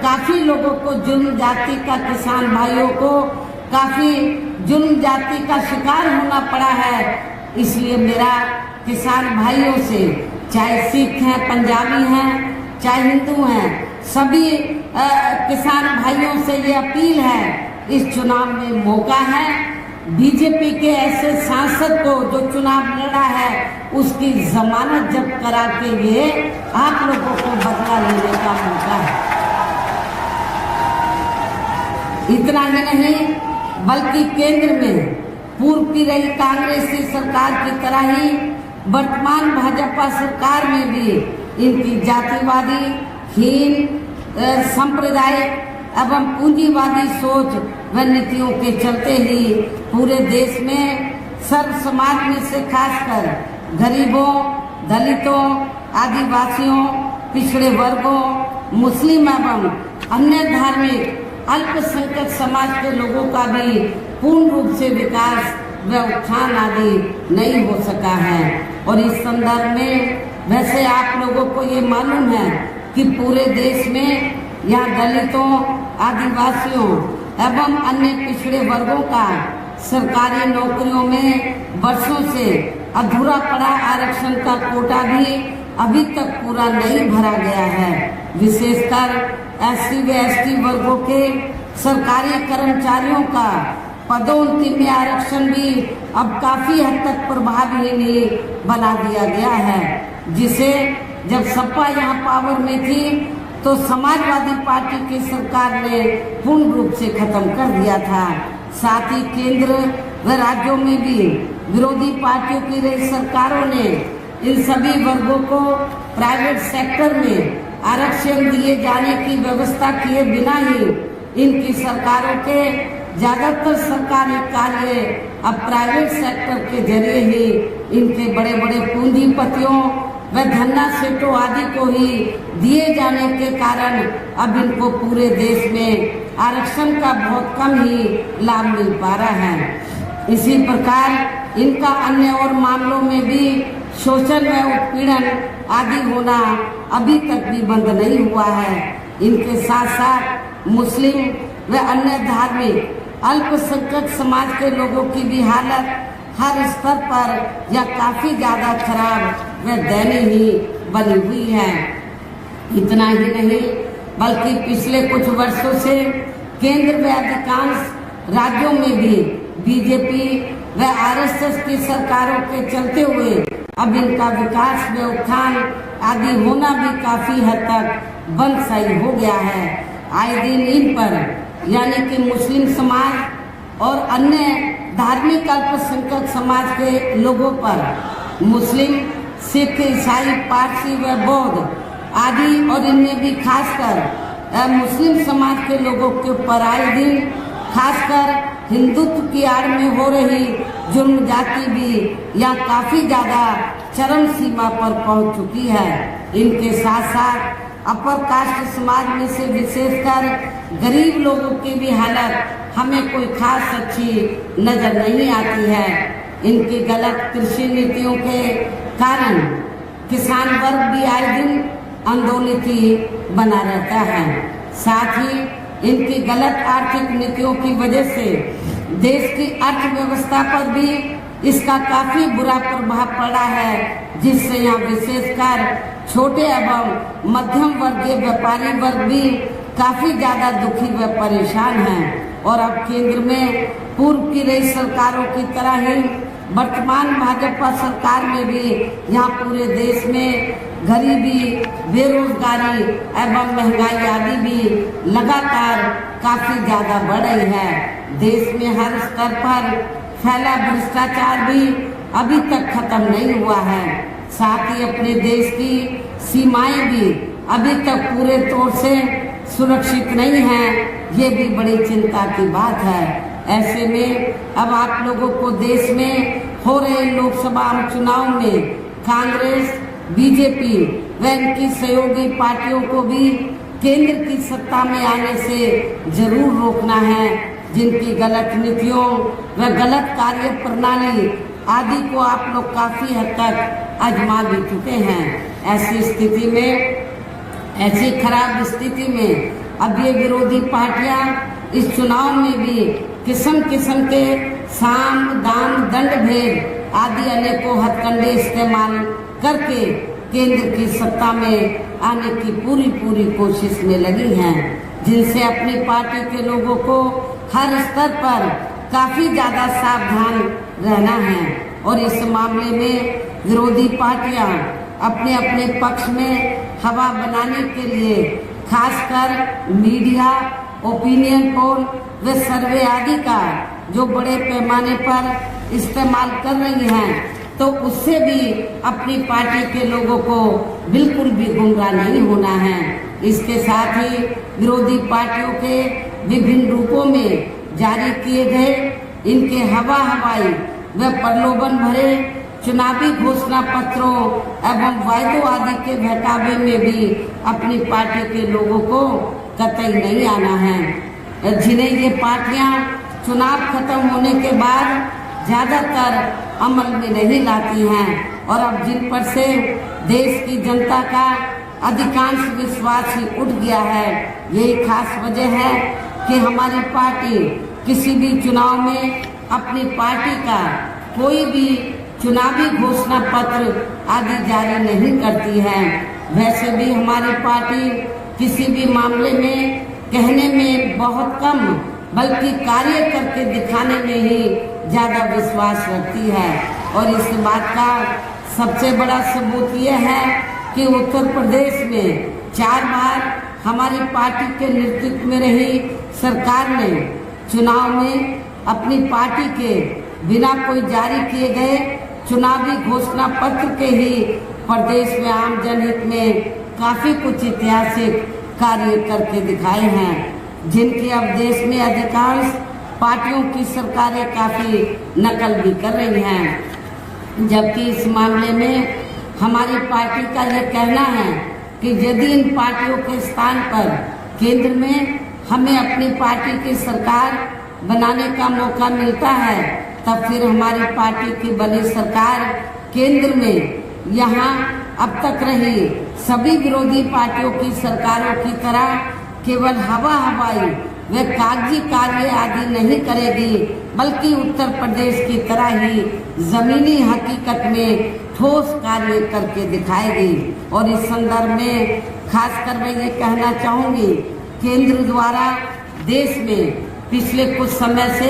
काफ़ी लोगों को जुल्म जाति का, किसान भाइयों को काफ़ी जुल्म जाति का शिकार होना पड़ा है। इसलिए मेरा किसान भाइयों से, चाहे सिख हैं, पंजाबी हैं, चाहे हिंदू हैं, सभी किसान भाइयों से ये अपील है, इस चुनाव में मौका है, बीजेपी के ऐसे सांसद को जो चुनाव लड़ा है उसकी जमानत जब्त करा के ये आप लोगों को बदला लेने का मौका है। इतना ही नहीं बल्कि केंद्र में पूर्व की रही कांग्रेस की सरकार की तरह ही वर्तमान भाजपा सरकार में भी इनकी जातिवादी, हीन, सांप्रदायिक एवं पूंजीवादी सोच व नीतियों के चलते ही पूरे देश में सर्व समाज में से खासकर गरीबों, दलितों, आदिवासियों, पिछड़े वर्गों, मुस्लिम एवं अन्य धार्मिक अल्पसंख्यक समाज के लोगों का भी पूर्ण रूप से विकास व उत्थान आदि नहीं हो सका है। और इस संदर्भ में वैसे आप लोगों को ये मालूम है कि पूरे देश में यहाँ दलितों, आदिवासियों एवं अन्य पिछड़े वर्गों का सरकारी नौकरियों में वर्षों से अधूरा पड़ा आरक्षण का कोटा भी अभी तक पूरा नहीं भरा गया है। विशेषकर SC व ST वर्गों के सरकारी कर्मचारियों का पदोन्नति में आरक्षण भी अब काफी हद तक प्रभावहीन ही बना दिया गया है, जिसे जब सपा यहाँ पावर में थी तो समाजवादी पार्टी की सरकार ने पूर्ण रूप से खत्म कर दिया था। साथ ही केंद्र व राज्यों में भी विरोधी पार्टियों की रही सरकारों ने इन सभी वर्गों को प्राइवेट सेक्टर में आरक्षण दिए जाने की व्यवस्था किए बिना ही इनकी सरकारों के ज्यादातर सरकारी कार्य अब प्राइवेट सेक्टर के जरिए ही इनके बड़े बड़े पूंजीपतियों व धन्ना सेठों आदि को ही दिए जाने के कारण अब इनको पूरे देश में आरक्षण का बहुत कम ही लाभ मिल पा रहा है। इसी प्रकार इनका अन्य और मामलों में भी शोषण व उत्पीड़न आदि होना अभी तक भी बंद नहीं हुआ है। इनके साथ साथ मुस्लिम व अन्य धार्मिक अल्पसंख्यक समाज के लोगों की भी हालत हर स्तर पर या काफी ज्यादा खराब व दयनीय ही बनी हुई है। इतना ही नहीं बल्कि पिछले कुछ वर्षों से केंद्र व अधिकांश राज्यों में भी बीजेपी व RSS की सरकारों के चलते हुए अब इनका विकास व उत्थान आदि होना भी काफी हद तक बंद सा हो गया है। आए दिन इन पर यानी कि मुस्लिम समाज और अन्य धार्मिक अल्पसंख्यक समाज के लोगों पर मुस्लिम, सिख, ईसाई, पारसी व बौद्ध आदि और इनमें भी खासकर मुस्लिम समाज के लोगों के ऊपर आए दिन खासकर हिंदुत्व की आड़ में हो रही जुर्म जाति भी यहाँ काफी ज्यादा चरम सीमा पर पहुंच चुकी है। इनके साथ साथ अपर कास्ट समाज में से विशेषकर गरीब लोगों की भी हालत हमें कोई खास अच्छी नजर नहीं आती है। इनकी गलत कृषि नीतियों के कारण किसान वर्ग भी आए दिन आंदोलित ही बना रहता है। साथ ही इनकी गलत आर्थिक नीतियों की वजह से देश की अर्थव्यवस्था पर भी इसका काफी बुरा प्रभाव पड़ा है, जिससे यहाँ विशेषकर छोटे एवं मध्यम वर्गीय व्यापारी वर्ग भी काफी ज्यादा दुखी व परेशान हैं। और अब केंद्र में पूर्व की रही सरकारों की तरह ही वर्तमान भाजपा सरकार में भी यहाँ पूरे देश में गरीबी, बेरोजगारी एवं महंगाई आदि भी लगातार काफी ज्यादा बढ़ रही है। देश में हर स्तर पर फैला भ्रष्टाचार भी अभी तक खत्म नहीं हुआ है। साथ ही अपने देश की सीमाएं भी अभी तक पूरे तौर से सुरक्षित नहीं है। ये भी बड़ी चिंता की बात है। ऐसे में अब आप लोगों को देश में हो रहे लोकसभा चुनाव में कांग्रेस, बीजेपी व इनकी सहयोगी पार्टियों को भी केंद्र की सत्ता में आने से जरूर रोकना है, जिनकी गलत नीतियों व गलत कार्य प्रणाली आदि को आप लोग काफी हद तक आजमा भी चुके हैं। ऐसी खराब स्थिति में अब ये विरोधी पार्टियां इस चुनाव में भी किस्म किस्म के साम, दाम, दंड भेद आदि अनेकों हथकंडे इस्तेमाल करके केंद्र की सत्ता में आने की पूरी कोशिश में लगी हैं, जिनसे अपनी पार्टी के लोगों को हर स्तर पर काफी ज्यादा सावधान रहना है। और इस मामले में विरोधी पार्टियां अपने अपने पक्ष में हवा बनाने के लिए खासकर मीडिया, ओपिनियन पोल व सर्वे आदि का जो बड़े पैमाने पर इस्तेमाल कर रही हैं, तो उससे भी अपनी पार्टी के लोगों को बिल्कुल भी गुमराह नहीं होना है। इसके साथ ही विरोधी पार्टियों के विभिन्न रूपों में जारी किए गए इनके हवाई व प्रलोभन भरे चुनावी घोषणा पत्रों एवं वायदों आदि के बहकावे में भी अपनी पार्टी के लोगों को कतई नहीं आना है, जिन्हें ये पार्टियां चुनाव खत्म होने के बाद ज्यादातर अमल में नहीं लाती हैं। और अब जिन पर से देश की जनता का अधिकांश विश्वास ही उठ गया है। यही खास वजह है कि हमारी पार्टी किसी भी चुनाव में अपनी पार्टी का कोई भी चुनावी घोषणा पत्र आदि जारी नहीं करती है। वैसे भी हमारी पार्टी किसी भी मामले में कहने में बहुत कम बल्कि कार्य करके दिखाने में ही ज़्यादा विश्वास रखती है। और इस बात का सबसे बड़ा सबूत यह है कि उत्तर प्रदेश में 4 बार हमारी पार्टी के नेतृत्व में रही सरकार ने चुनाव में अपनी पार्टी के बिना कोई जारी किए गए चुनावी घोषणा पत्र के ही प्रदेश में आम जनहित में काफ़ी कुछ ऐतिहासिक कार्य करके दिखाए हैं, जिनकी अब देश में अधिकांश पार्टियों की सरकारें काफ़ी नकल भी कर रही हैं। जबकि इस मामले में हमारी पार्टी का यह कहना है कि यदि इन पार्टियों के स्थान पर केंद्र में हमें अपनी पार्टी की सरकार बनाने का मौका मिलता है, तब फिर हमारी पार्टी की बनी सरकार केंद्र में यहाँ अब तक रही सभी विरोधी पार्टियों की सरकारों की तरह केवल हवाई वे कागजी कार्य आदि नहीं करेगी, बल्कि उत्तर प्रदेश की तरह ही जमीनी हकीकत में ठोस कार्य करके दिखाएगी। और इस संदर्भ में खासकर मैं ये कहना चाहूँगी, केंद्र द्वारा देश में पिछले कुछ समय से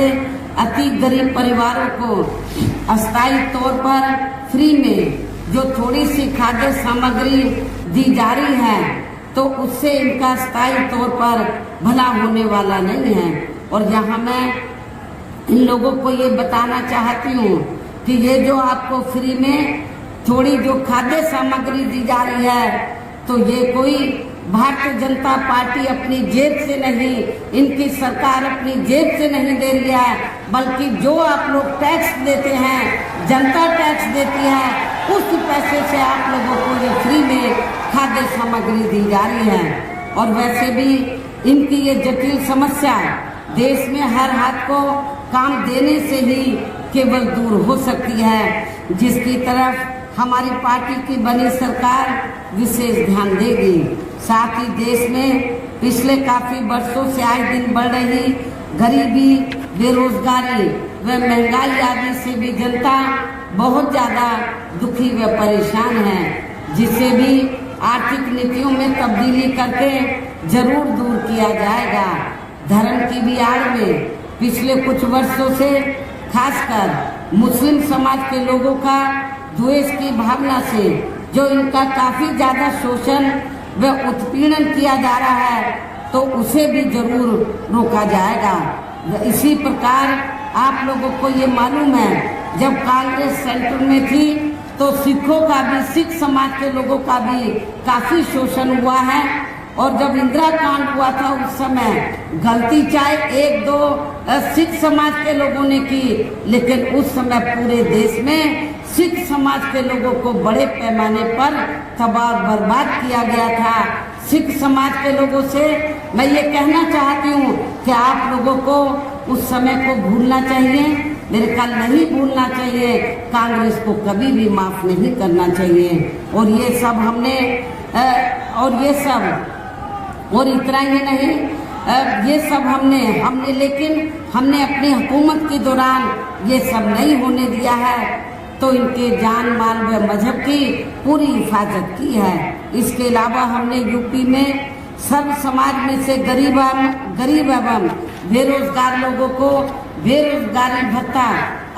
अति गरीब परिवारों को अस्थायी तौर पर फ्री में जो थोड़ी सी खाद्य सामग्री दी जा रही है, तो उससे इनका स्थायी तौर पर भला होने वाला नहीं है। और यहाँ मैं इन लोगों को ये बताना चाहती हूँ कि ये जो आपको फ्री में थोड़ी जो खाद्य सामग्री दी जा रही है, तो ये कोई भारतीय जनता पार्टी अपनी जेब से नहीं, इनकी सरकार अपनी जेब से नहीं दे रही है, बल्कि जो आप लोग टैक्स देते हैं, जनता टैक्स देती है, उस पैसे से आप लोगों को ये फ्री में खाद्य सामग्री दी जा रही है। और वैसे भी इनकी ये जटिल समस्या देश में हर हाथ को काम देने से ही केवल दूर हो सकती है, जिसकी तरफ हमारी पार्टी की बनी सरकार विशेष ध्यान देगी। साथ ही देश में पिछले काफ़ी वर्षों से आए दिन बढ़ रही गरीबी, बेरोजगारी व महंगाई आदि से भी जनता बहुत ज़्यादा दुखी व परेशान है, जिसे भी आर्थिक नीतियों में तब्दीली करके जरूर दूर किया जाएगा। धर्म की भी आड़ में पिछले कुछ वर्षों से खासकर मुस्लिम समाज के लोगों का द्वेष की भावना से जो इनका काफ़ी ज़्यादा शोषण व उत्पीड़न किया जा रहा है, तो उसे भी जरूर रोका जाएगा। इसी प्रकार आप लोगों को ये मालूम है, जब कांग्रेस सेंटर में थी तो सिखों का भी, सिख समाज के लोगों का भी काफ़ी शोषण हुआ है। और जब इंदिरा कांड हुआ था उस समय गलती चाहे 1-2 सिख समाज के लोगों ने की, लेकिन उस समय पूरे देश में सिख समाज के लोगों को बड़े पैमाने पर तबाह बर्बाद किया गया था। सिख समाज के लोगों से मैं ये कहना चाहती हूँ कि आप लोगों को उस समय को भूलना चाहिए, मेरे ख्याल नहीं भूलना चाहिए, कांग्रेस को कभी भी माफ़ नहीं करना चाहिए। और ये सब हमने और इतना ही नहीं, ये सब हमने लेकिन हमने अपनी हुकूमत के दौरान ये सब नहीं होने दिया है, तो इनके जान माल व मजहब की पूरी हिफाजत की है। इसके अलावा हमने यूपी में सर्व समाज में से गरीब एवं बेरोजगार लोगों को बेरोजगारी भत्ता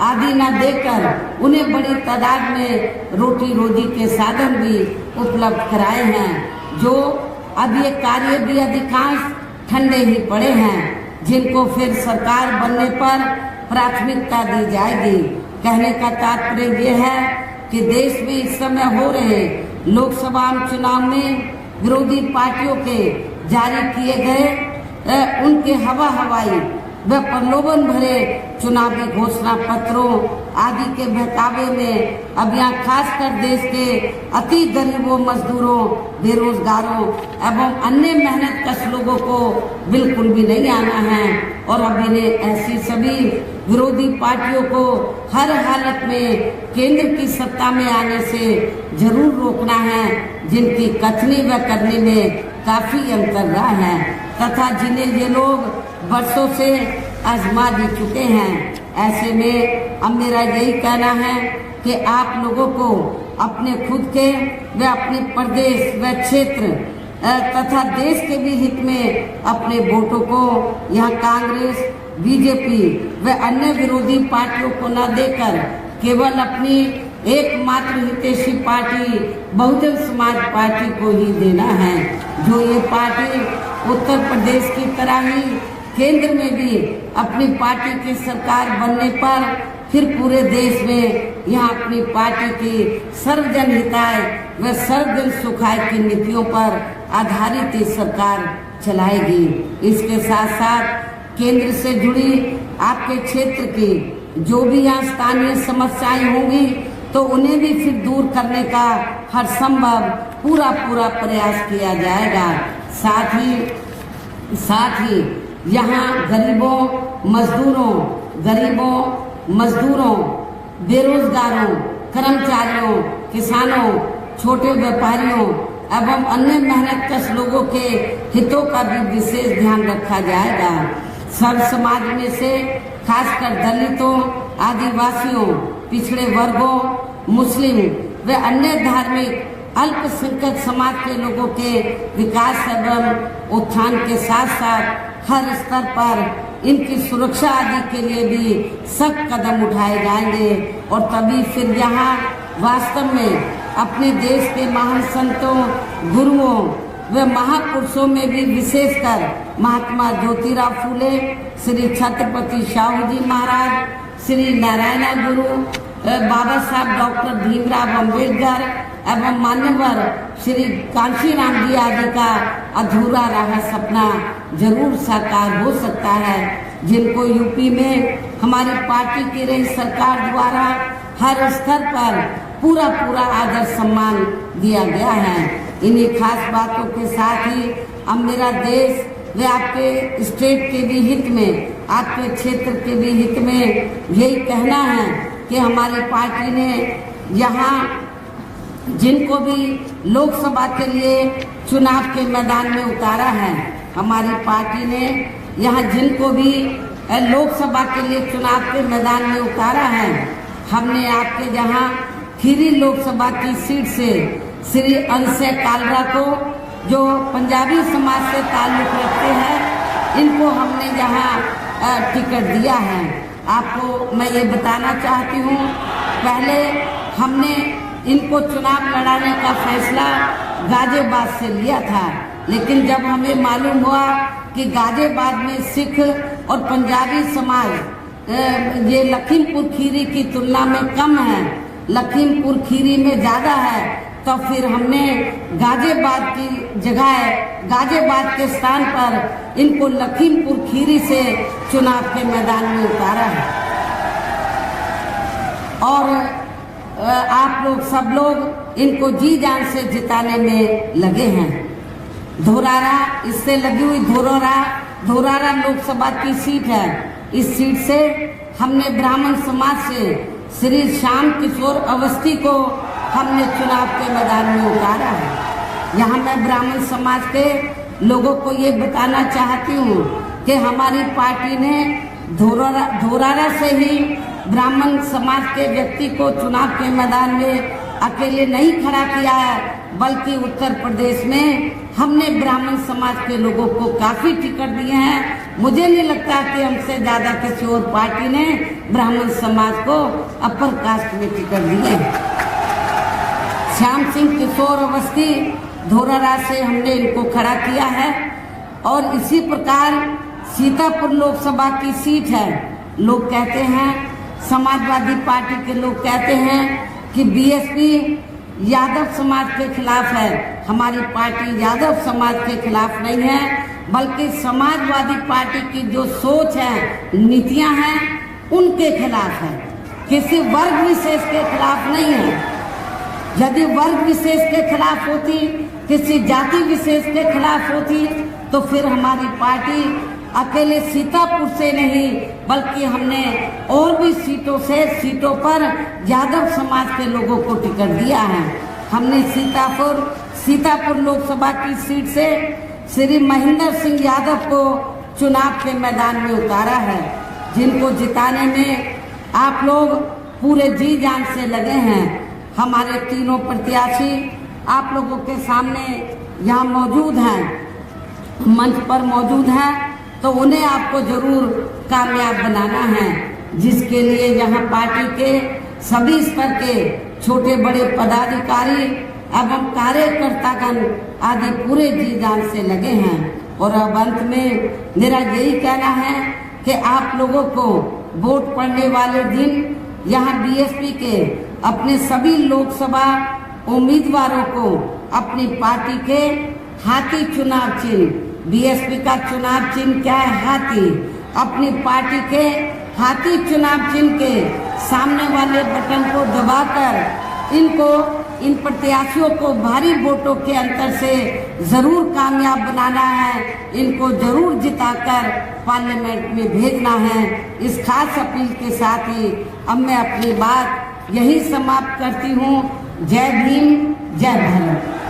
आदि न देकर उन्हें बड़ी तादाद में रोटी रोजी के साधन भी उपलब्ध कराए हैं, जो अब ये कार्य भी अधिकांश ठंडे ही पड़े हैं, जिनको फिर सरकार बनने पर प्राथमिकता दी जाएगी। कहने का तात्पर्य ये है कि देश में इस समय हो रहे लोकसभा चुनाव में विरोधी पार्टियों के जारी किए गए उनके हवाई व प्रलोभन भरे चुनावी घोषणा पत्रों आदि के बहकावे में अब यहाँ खासकर देश के अति गरीबों, मजदूरों, बेरोजगारों एवं अन्य मेहनत कश लोगों को बिल्कुल भी नहीं आना है और अब इन्हें ऐसी सभी विरोधी पार्टियों को हर हालत में केंद्र की सत्ता में आने से जरूर रोकना है, जिनकी कथनी व करनी में काफी अंतर रहा है तथा जिन्हें ये लोग वर्षों से आजमा भी चुके हैं। ऐसे में अब मेरा यही कहना है कि आप लोगों को अपने खुद के व अपने प्रदेश व क्षेत्र तथा देश के भी हित में अपने वोटों को यहाँ कांग्रेस, बीजेपी व अन्य विरोधी पार्टियों को न देकर केवल अपनी एकमात्र हितैषी पार्टी बहुजन समाज पार्टी को ही देना है, जो ये पार्टी उत्तर प्रदेश की तरह ही केंद्र में भी अपनी पार्टी की सरकार बनने पर फिर पूरे देश में यहाँ अपनी पार्टी की सर्वजन हिताय व सर्वजन सुखाय की नीतियों पर आधारित ये सरकार चलाएगी। इसके साथ साथ केंद्र से जुड़ी आपके क्षेत्र की जो भी यहाँ स्थानीय समस्याएं होंगी तो उन्हें भी फिर दूर करने का हर संभव पूरा प्रयास किया जाएगा। साथ ही यहाँ गरीबों, मजदूरों, बेरोजगारों, कर्मचारियों, किसानों, छोटे व्यापारियों एवं अन्य मेहनतकश लोगों के हितों का भी विशेष ध्यान रखा जाएगा। सर्व समाज में से खासकर दलितों, आदिवासियों, पिछड़े वर्गों, मुस्लिम व अन्य धार्मिक अल्पसंख्यक समाज के लोगों के विकास एवं उत्थान के साथ साथ हर स्तर पर इनकी सुरक्षा आदि के लिए भी सख्त कदम उठाए जाएंगे और तभी फिर यहाँ वास्तव में अपने देश के महान संतों, गुरुओं व महापुरुषों में भी विशेषकर महात्मा ज्योतिराव फूले, श्री छत्रपति शाहू जी महाराज, श्री नारायण गुरु, बाबा साहब डॉक्टर भीमराव अम्बेडकर एवं मान्यवर श्री कांशीराम जी आदि का अधूरा रहा सपना जरूर साकार हो सकता है, जिनको यूपी में हमारी पार्टी की रही सरकार द्वारा हर स्तर पर पूरा आदर सम्मान दिया गया है। इन्हीं खास बातों के साथ ही अब मेरा देश व आपके स्टेट के भी हित में, आपके क्षेत्र के भी हित में यही कहना है कि हमारी पार्टी ने यहाँ जिनको भी लोकसभा के लिए चुनाव के मैदान में उतारा है, हमारी पार्टी ने यहाँ जिनको भी लोकसभा के लिए चुनाव के मैदान में उतारा है, हमने आपके यहाँ खीरी लोकसभा की सीट से श्री अंशय कालरा को, जो पंजाबी समाज से ताल्लुक रखते हैं, इनको हमने यहाँ टिकट दिया है। आपको मैं ये बताना चाहती हूँ, पहले हमने इनको चुनाव लड़ाने का फैसला गाजियाबाद से लिया था, लेकिन जब हमें मालूम हुआ कि गाजियाबाद में सिख और पंजाबी समाज ये लखीमपुर खीरी की तुलना में कम है, लखीमपुर खीरी में ज़्यादा है, तो फिर हमने गाजियाबाद की जगह, गाजियाबाद के स्थान पर इनको लखीमपुर खीरी से चुनाव के मैदान में उतारा है। और आप लोग सब लोग इनको जी जान से जिताने में लगे हैं। धोरारा, इससे लगी हुई धोरारा लोकसभा की सीट है। इस सीट से हमने ब्राह्मण समाज से श्री श्याम किशोर अवस्थी को हमने चुनाव के मैदान में उतारा है। यहाँ मैं ब्राह्मण समाज के लोगों को ये बताना चाहती हूँ कि हमारी पार्टी ने धोरारा से ही ब्राह्मण समाज के व्यक्ति को चुनाव के मैदान में अकेले नहीं खड़ा किया है, बल्कि उत्तर प्रदेश में हमने ब्राह्मण समाज के लोगों को काफी टिकट दिए हैं। मुझे नहीं लगता कि हमसे ज्यादा किसी और पार्टी ने ब्राह्मण समाज को अपर कास्ट में टिकट दिए। श्याम सिंह किशोर अवस्थी धोरारा से हमने इनको खड़ा किया है। और इसी प्रकार सीतापुर लोकसभा की सीट है। लोग कहते हैं, समाजवादी पार्टी के लोग कहते हैं कि बीएसपी यादव समाज के खिलाफ है। हमारी पार्टी यादव समाज के खिलाफ नहीं है, बल्कि समाजवादी पार्टी की जो सोच है, नीतियां हैं, उनके खिलाफ है, किसी वर्ग विशेष के खिलाफ नहीं है। यदि वर्ग विशेष के खिलाफ होती, किसी जाति विशेष के खिलाफ होती, तो फिर हमारी पार्टी अकेले सीतापुर से नहीं बल्कि हमने और भी सीटों पर यादव समाज के लोगों को टिकट दिया है। हमने सीतापुर लोकसभा की सीट से श्री महेंद्र सिंह यादव को चुनाव के मैदान में उतारा है, जिनको जिताने में आप लोग पूरे जी जान से लगे हैं। हमारे तीनों प्रत्याशी आप लोगों के सामने यहाँ मौजूद हैं, मंच पर मौजूद हैं, तो उन्हें आपको जरूर कामयाब बनाना है, जिसके लिए यहाँ पार्टी के सभी स्तर के छोटे बड़े पदाधिकारी एवं कार्यकर्तागण आदि पूरे जी जान से लगे हैं। और अब अंत में मेरा यही कहना है कि आप लोगों को वोट पड़ने वाले दिन यहाँ बीएसपी के अपने सभी लोकसभा उम्मीदवारों को अपनी पार्टी के हाथी चुनाव चिन्ह, बीएसपी का चुनाव चिन्ह क्या है? हाथी। अपनी पार्टी के हाथी चुनाव चिन्ह के सामने वाले बटन को दबाकर इन प्रत्याशियों को भारी वोटों के अंतर से जरूर कामयाब बनाना है, इनको जरूर जिताकर पार्लियामेंट में भेजना है। इस खास अपील के साथ ही अब मैं अपनी बात यही समाप्त करती हूँ। जय भीम, जय भारत।